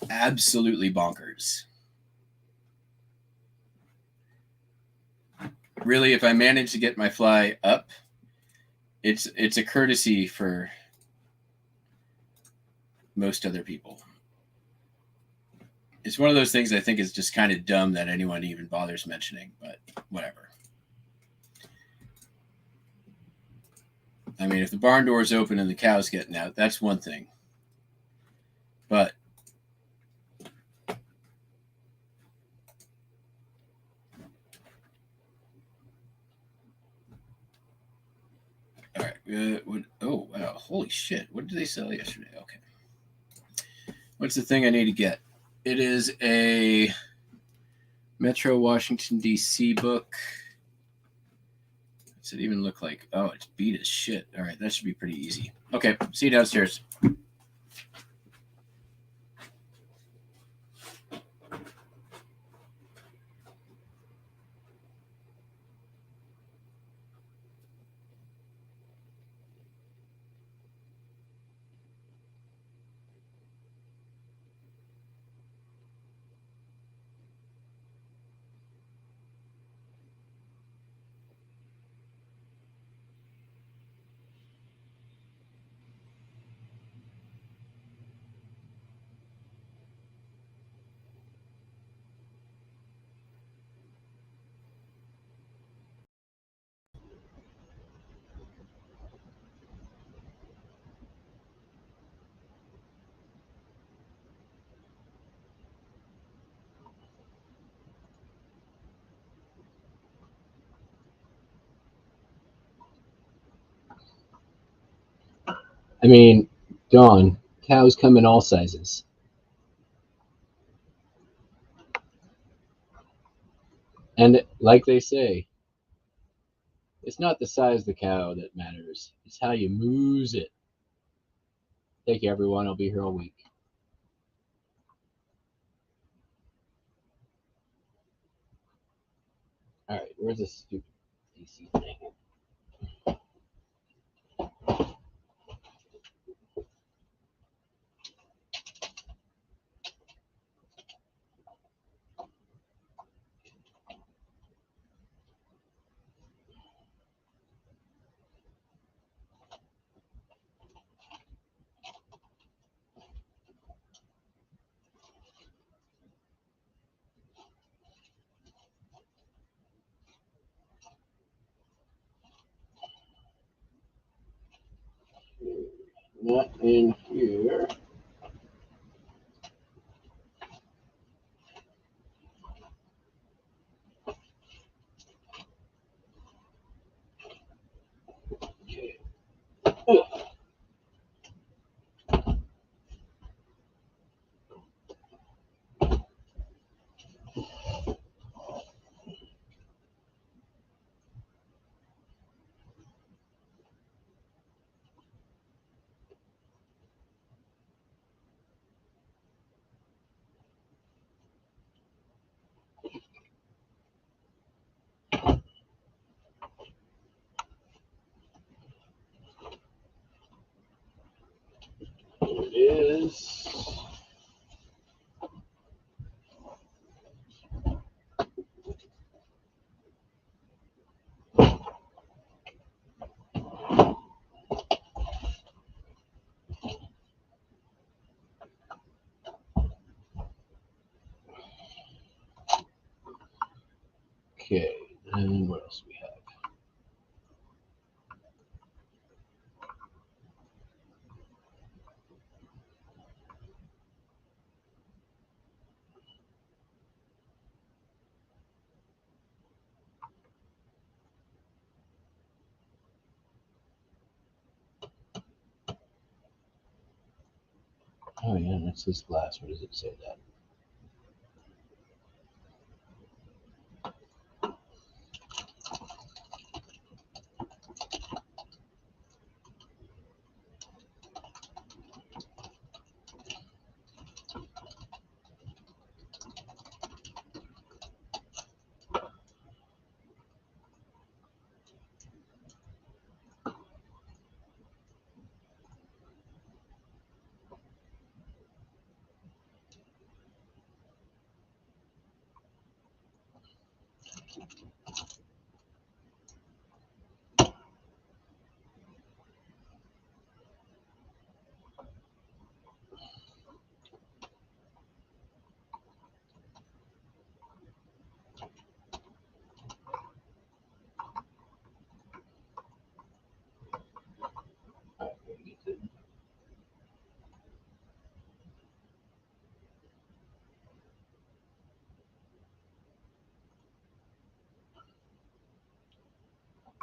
absolutely bonkers. Really, if I manage to get my fly up, it's a courtesy for most other people. It's one of those things I think is just kind of dumb that anyone even bothers mentioning, but whatever. I mean, if the barn door is open and the cow's getting out, that's one thing. But all right. Oh, wow. Holy shit. What did they sell yesterday? Okay. What's the thing I need to get? It is a Metro Washington, D.C. book. What's it even look like? Oh, it's beat as shit. All right. That should be pretty easy. Okay. See you downstairs. I mean, Dawn, cows come in all sizes. And like they say, it's not the size of the cow that matters. It's how you moose it. Thank you, everyone. I'll be here all week. All right, where's this stupid DC thing? Not in here. Okay. Here it is. Okay, and what else do we have? Oh yeah, that's this glass. What does it say that? All right, let me get the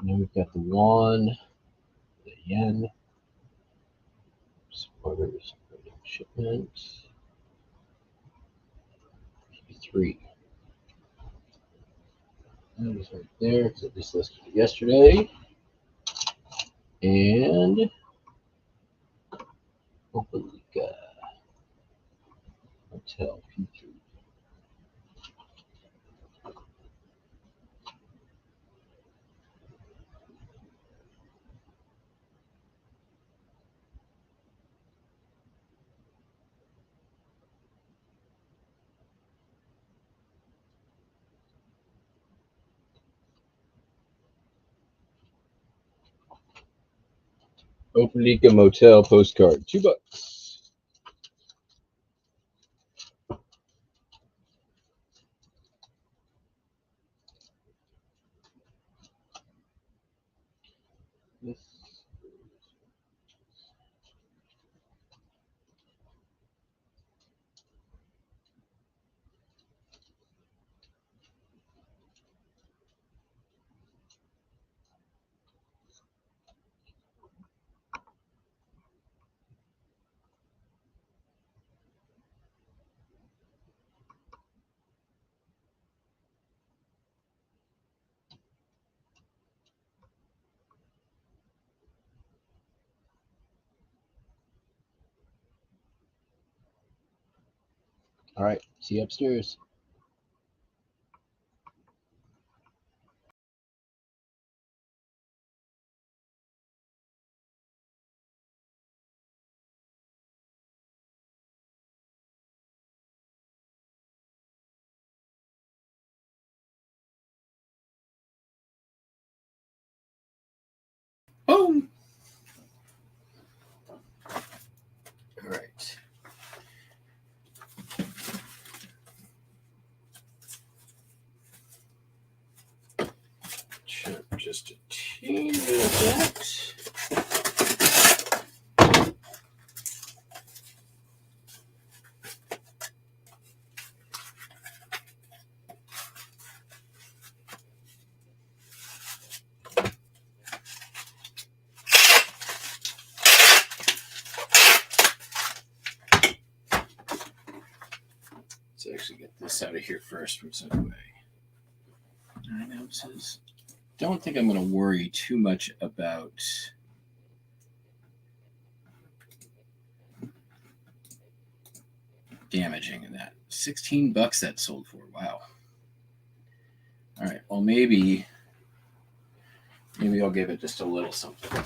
and then we've got the yuan, the yen, supporters, shipment, P3. That is right there because I just listed it yesterday. And Opelika Hotel P3. Opelika Motel postcard, $2. This All right. See you upstairs. Boom. All right. Chip just a teeny bit of that. Let's actually get this out of here first. What's that way? 9 ounces. Don't think I'm going to worry too much about damaging that. $16 that sold for. Wow. All right. Well, maybe I'll give it just a little something.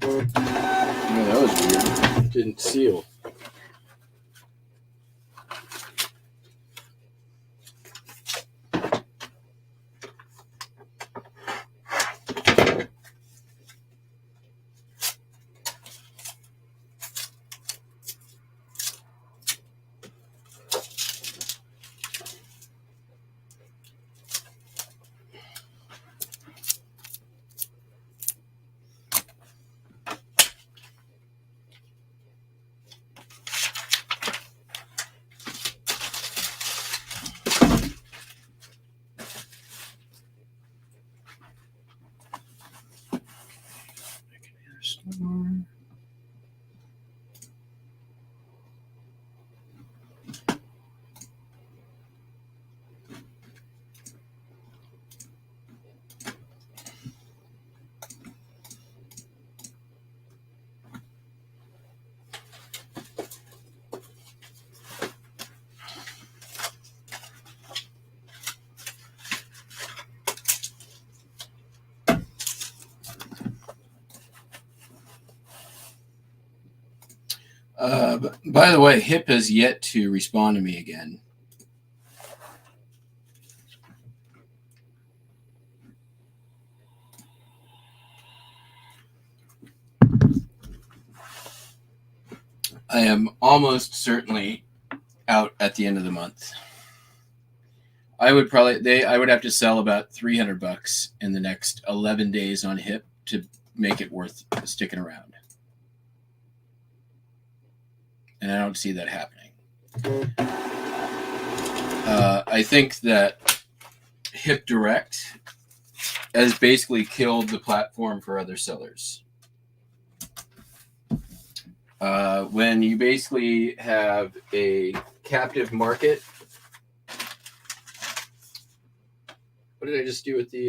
Yeah, that was weird. Didn't seal. By the way, Hip has yet to respond to me again. I am almost certainly out at the end of the month. I would have to sell about $300 in the next 11 days on HIP to make it worth sticking around. And I don't see that happening. I think that HIP Direct has basically killed the platform for other sellers. When you basically have a captive market, what did I just do with the,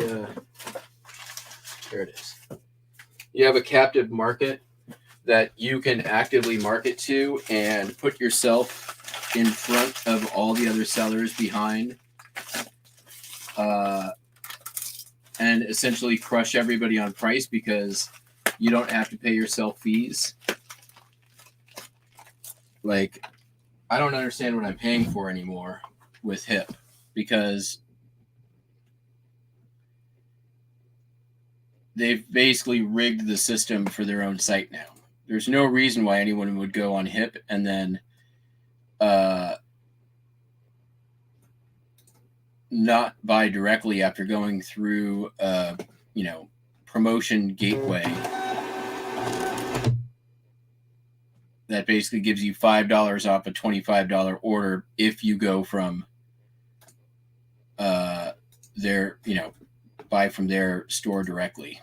there it is. You have a captive market that you can actively market to and put yourself in front of all the other sellers behind, and essentially crush everybody on price because you don't have to pay yourself fees. Like, I don't understand what I'm paying for anymore with HIP because they've basically rigged the system for their own site now. There's no reason why anyone would go on HIP and then not buy directly after going through promotion gateway that basically gives you $5 off a $25 order if you go from buy from their store directly.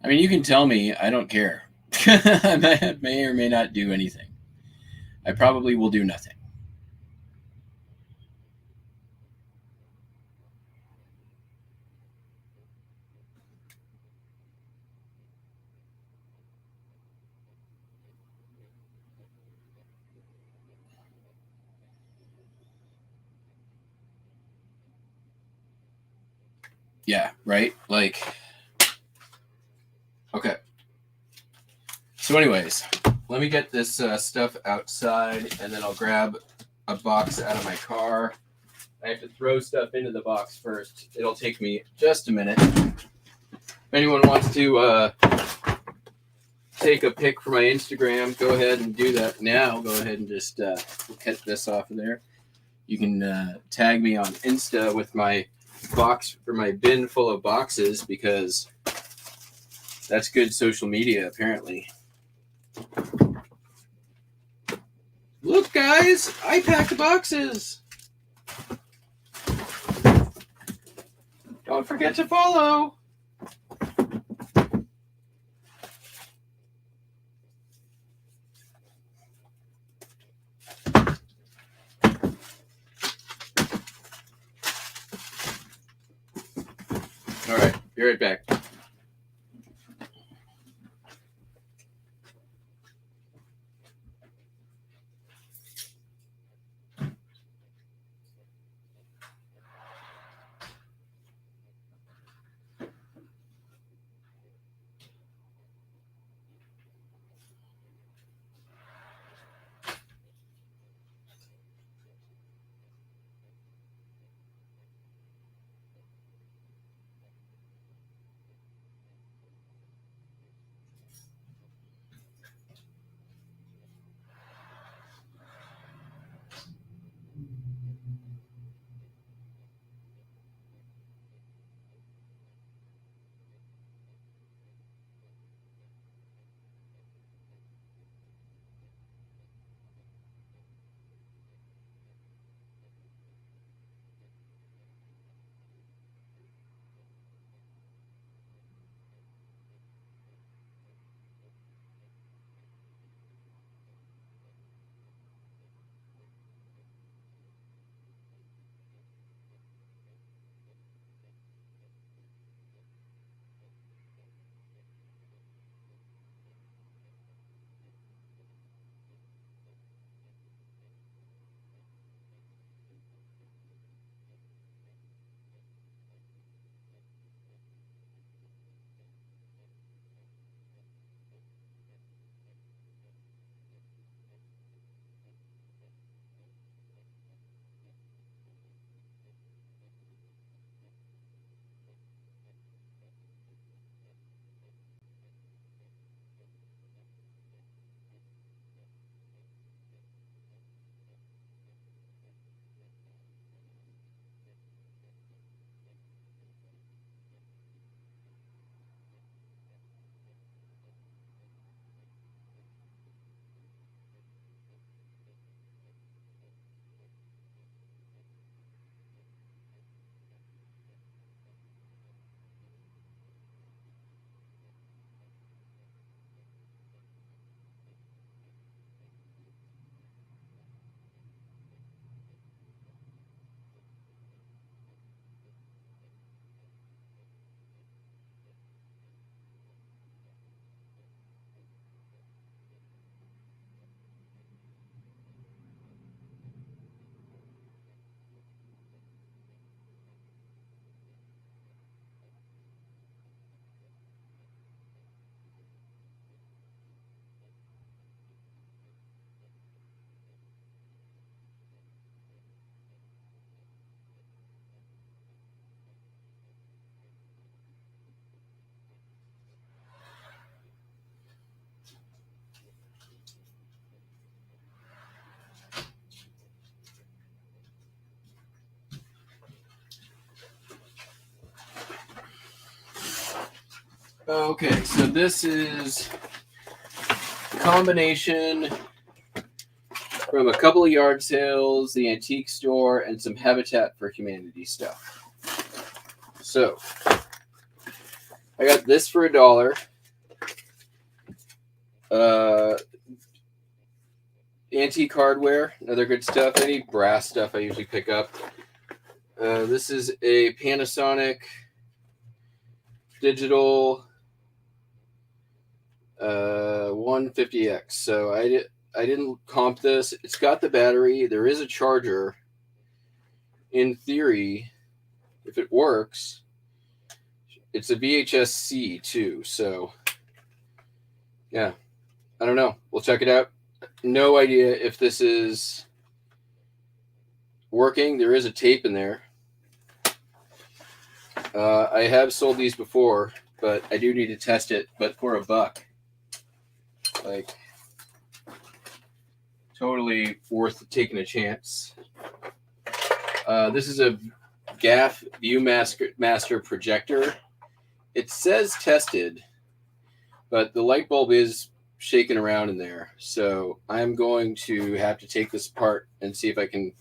I mean, you can tell me, I don't care. I may or may not do anything. I probably will do nothing. Yeah, right? Like, okay. So anyways, let me get this stuff outside, and then I'll grab a box out of my car. I have to throw stuff into the box first. It'll take me just a minute. If anyone wants to take a pic for my Instagram, go ahead and do that now. Go ahead and just get this off of there. You can tag me on Insta with my box or my bin full of boxes because that's good social media, apparently. Look, guys, I packed boxes. Don't forget to follow. All right, be right back. Okay, so this is a combination from a couple of yard sales, the antique store, and some Habitat for Humanity stuff. So, I got this for $1. Antique hardware, other good stuff. Any brass stuff I usually pick up. This is a Panasonic digital 150X. So I didn't comp this. It's got the battery. There is a charger. In theory, if it works, it's a VHS-C too. So yeah, I don't know. We'll check it out. No idea if this is working. There is a tape in there. I have sold these before, but I do need to test it. But for $1, like, totally worth taking a chance. This is a GAF ViewMaster projector. It says tested, but the light bulb is shaking around in there. So I'm going to have to take this apart and see if I can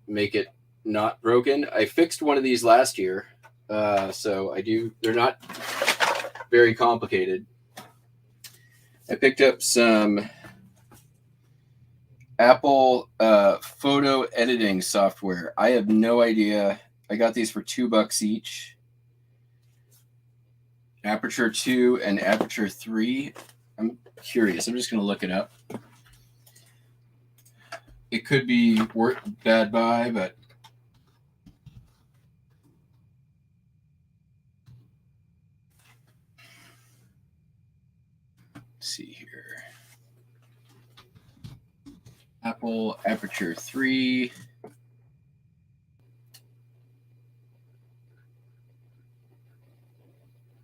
make it not broken. I fixed one of these last year, so they're not very complicated. I picked up some Apple photo editing software. I have no idea. I got these for $2 each. Aperture 2 and Aperture 3. I'm curious. I'm just going to look it up. It could be bad buy, but let's see here. Apple Aperture 3.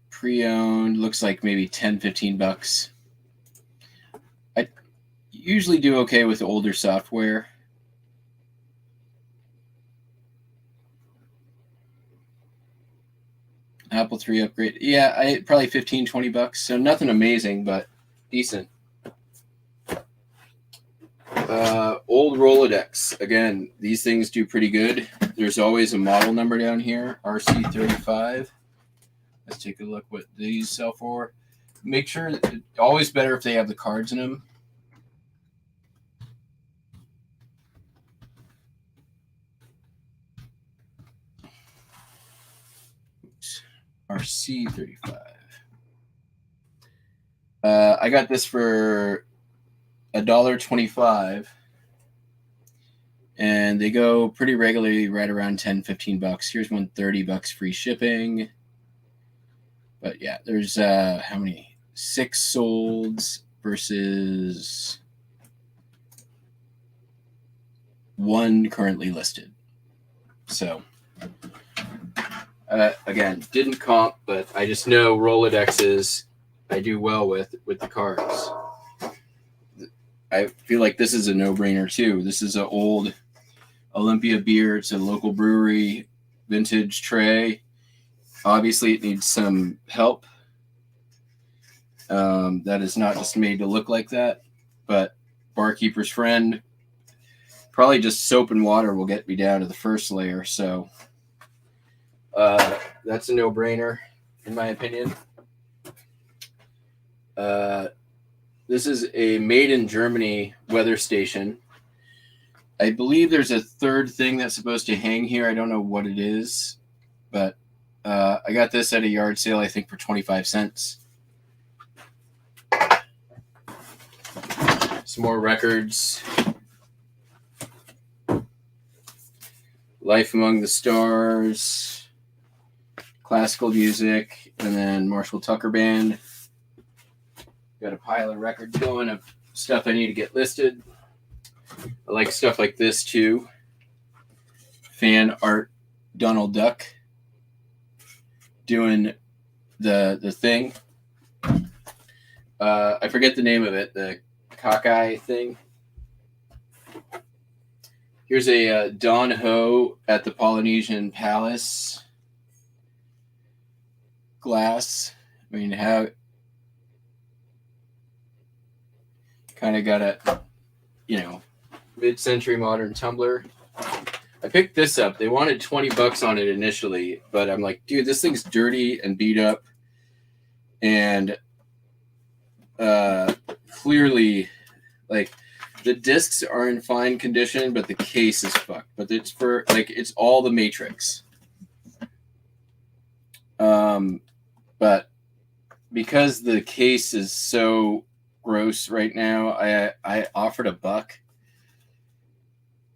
Pre-owned, looks like maybe $10-15. I usually do okay with older software. Apple 3 upgrade. Yeah, I probably $15-20. So nothing amazing, but decent. Old Rolodex. Again, these things do pretty good. There's always a model number down here, RC35. Let's take a look what these sell for. Make sure that always better if they have the cards in them. Oops. RC35. I got this for $1.25, and they go pretty regularly, right around $10-15. Here's one $30 free shipping. But yeah, there's how many? 6 sold versus 1 currently listed. So again, didn't comp, but I just know Rolodexes I do well with the cards. I feel like this is a no-brainer too. This is an old Olympia beer. It's a local brewery, vintage tray. Obviously, it needs some help. That is not just made to look like that, but barkeeper's friend. Probably just soap and water will get me down to the first layer. So that's a no-brainer, in my opinion. This is a made in Germany weather station. I believe there's a third thing that's supposed to hang here. I don't know what it is, but I got this at a yard sale, I think, for 25 cents. Some more records. Life Among the Stars, classical music, and then Marshall Tucker Band. Got a pile of records going of stuff I need to get listed. I like stuff like this too. Fan art Donald Duck doing the thing. I forget the name of it, the cockeye thing. Here's a Don Ho at the Polynesian Palace glass. I mean, how kind of got a, mid-century modern tumbler. I picked this up. They wanted $20 on it initially, but I'm like, dude, this thing's dirty and beat up, and clearly, like, the discs are in fine condition, but the case is fucked. But it's for, like, it's all the Matrix. But because the case is so gross right now, I offered $1,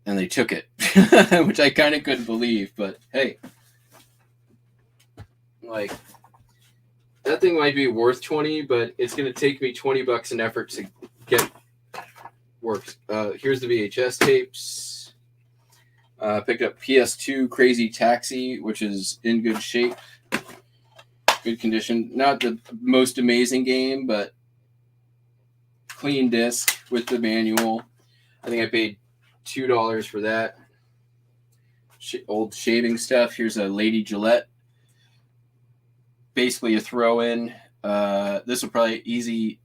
and they took it, which I kind of couldn't believe. But hey, like, that thing might be worth 20, but it's gonna take me $20 in effort to get worked. Here's the VHS tapes. Picked up PS2 Crazy Taxi, which is in good shape, good condition. Not the most amazing game, but clean disc with the manual. I think I paid $2 for that. Old shaving stuff. Here's a Lady Gillette. Basically a throw-in. This will probably easy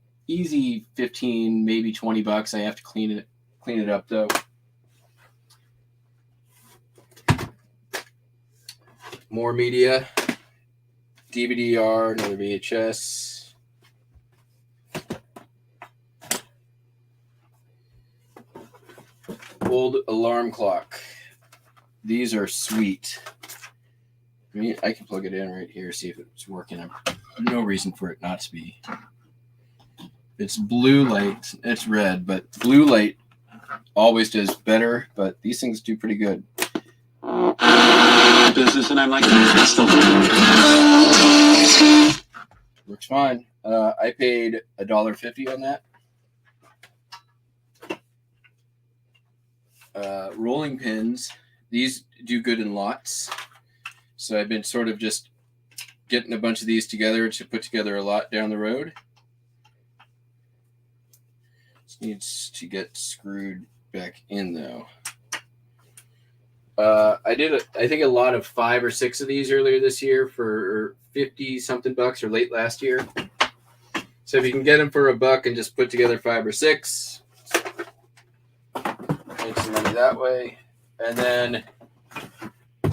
15, maybe $20. I have to clean it up though. More media. DVD-R, another VHS. Old alarm clock. These are sweet. I mean, I can plug it in right here, see if it's working. I've no reason for it not to be. It's blue light. It's red, but blue light always does better, but these things do pretty good. Business, and I'm like, Works fine. I paid $1.50 on that. Rolling pins. These do good in lots. So I've been sort of just getting a bunch of these together to put together a lot down the road. This needs to get screwed back in though. I think a lot of 5 or 6 of these earlier this year for 50 something bucks, or late last year. So if you can get them for $1 and just put together 5 or 6, make some money that way. And then,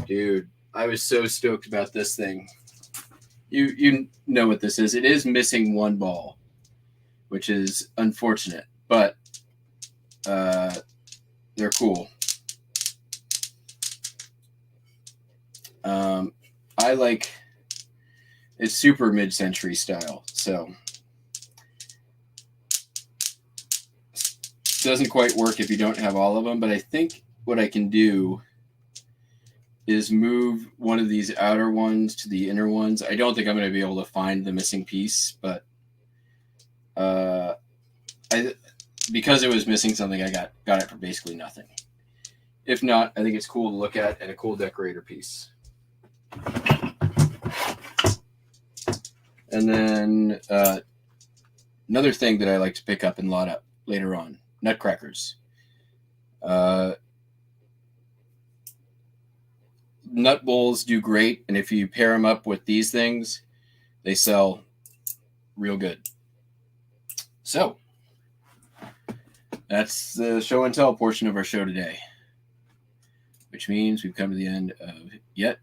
dude, I was so stoked about this thing. You know what this is. It is missing one ball, which is unfortunate, but they're cool. I like, it's super mid-century style, so it doesn't quite work if you don't have all of them, but I think what I can do is move one of these outer ones to the inner ones. I don't think I'm going to be able to find the missing piece, but because it was missing something, I got it for basically nothing. If not, I think it's cool to look at and a cool decorator piece. And then another thing that I like to pick up and lot up later on, nutcrackers. Nut bowls do great, and if you pair them up with these things, they sell real good. So that's the show and tell portion of our show today, which means we've come to the end of yet.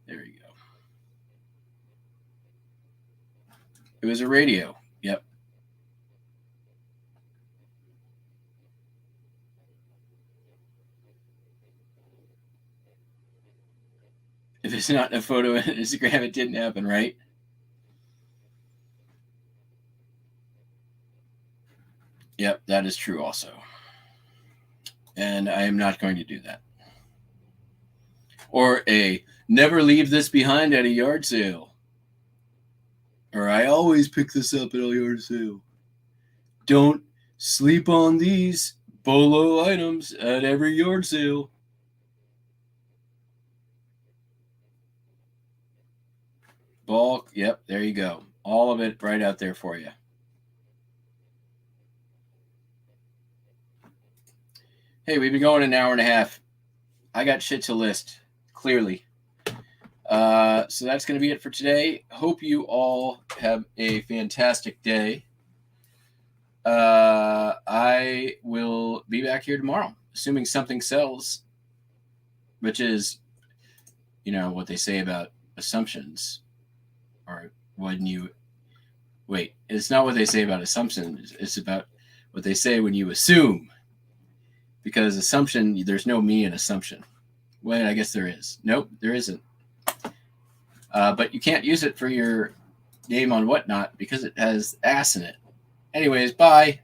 There you go. It was a radio. Yep. If it's not a photo on Instagram, it didn't happen, right? Yep, that is true also. And I am not going to do that. Or a never leave this behind at a yard sale. Or I always pick this up at a yard sale. Don't sleep on these BOLO items at every yard sale. Bulk, yep, there you go. All of it right out there for you. Hey, Hey, we've been going an hour and a half. I got shit to list, clearly. So that's going to be it for today. Hope you all have a fantastic day. I will be back here tomorrow, assuming something sells, which is, what they say about assumptions, or when you wait. It's not what they say about assumptions. It's about what they say when you assume. Because assumption, there's no me in assumption. Well, I guess there is. Nope, there isn't. But you can't use it for your name on Whatnot because it has ass in it. Anyways, bye.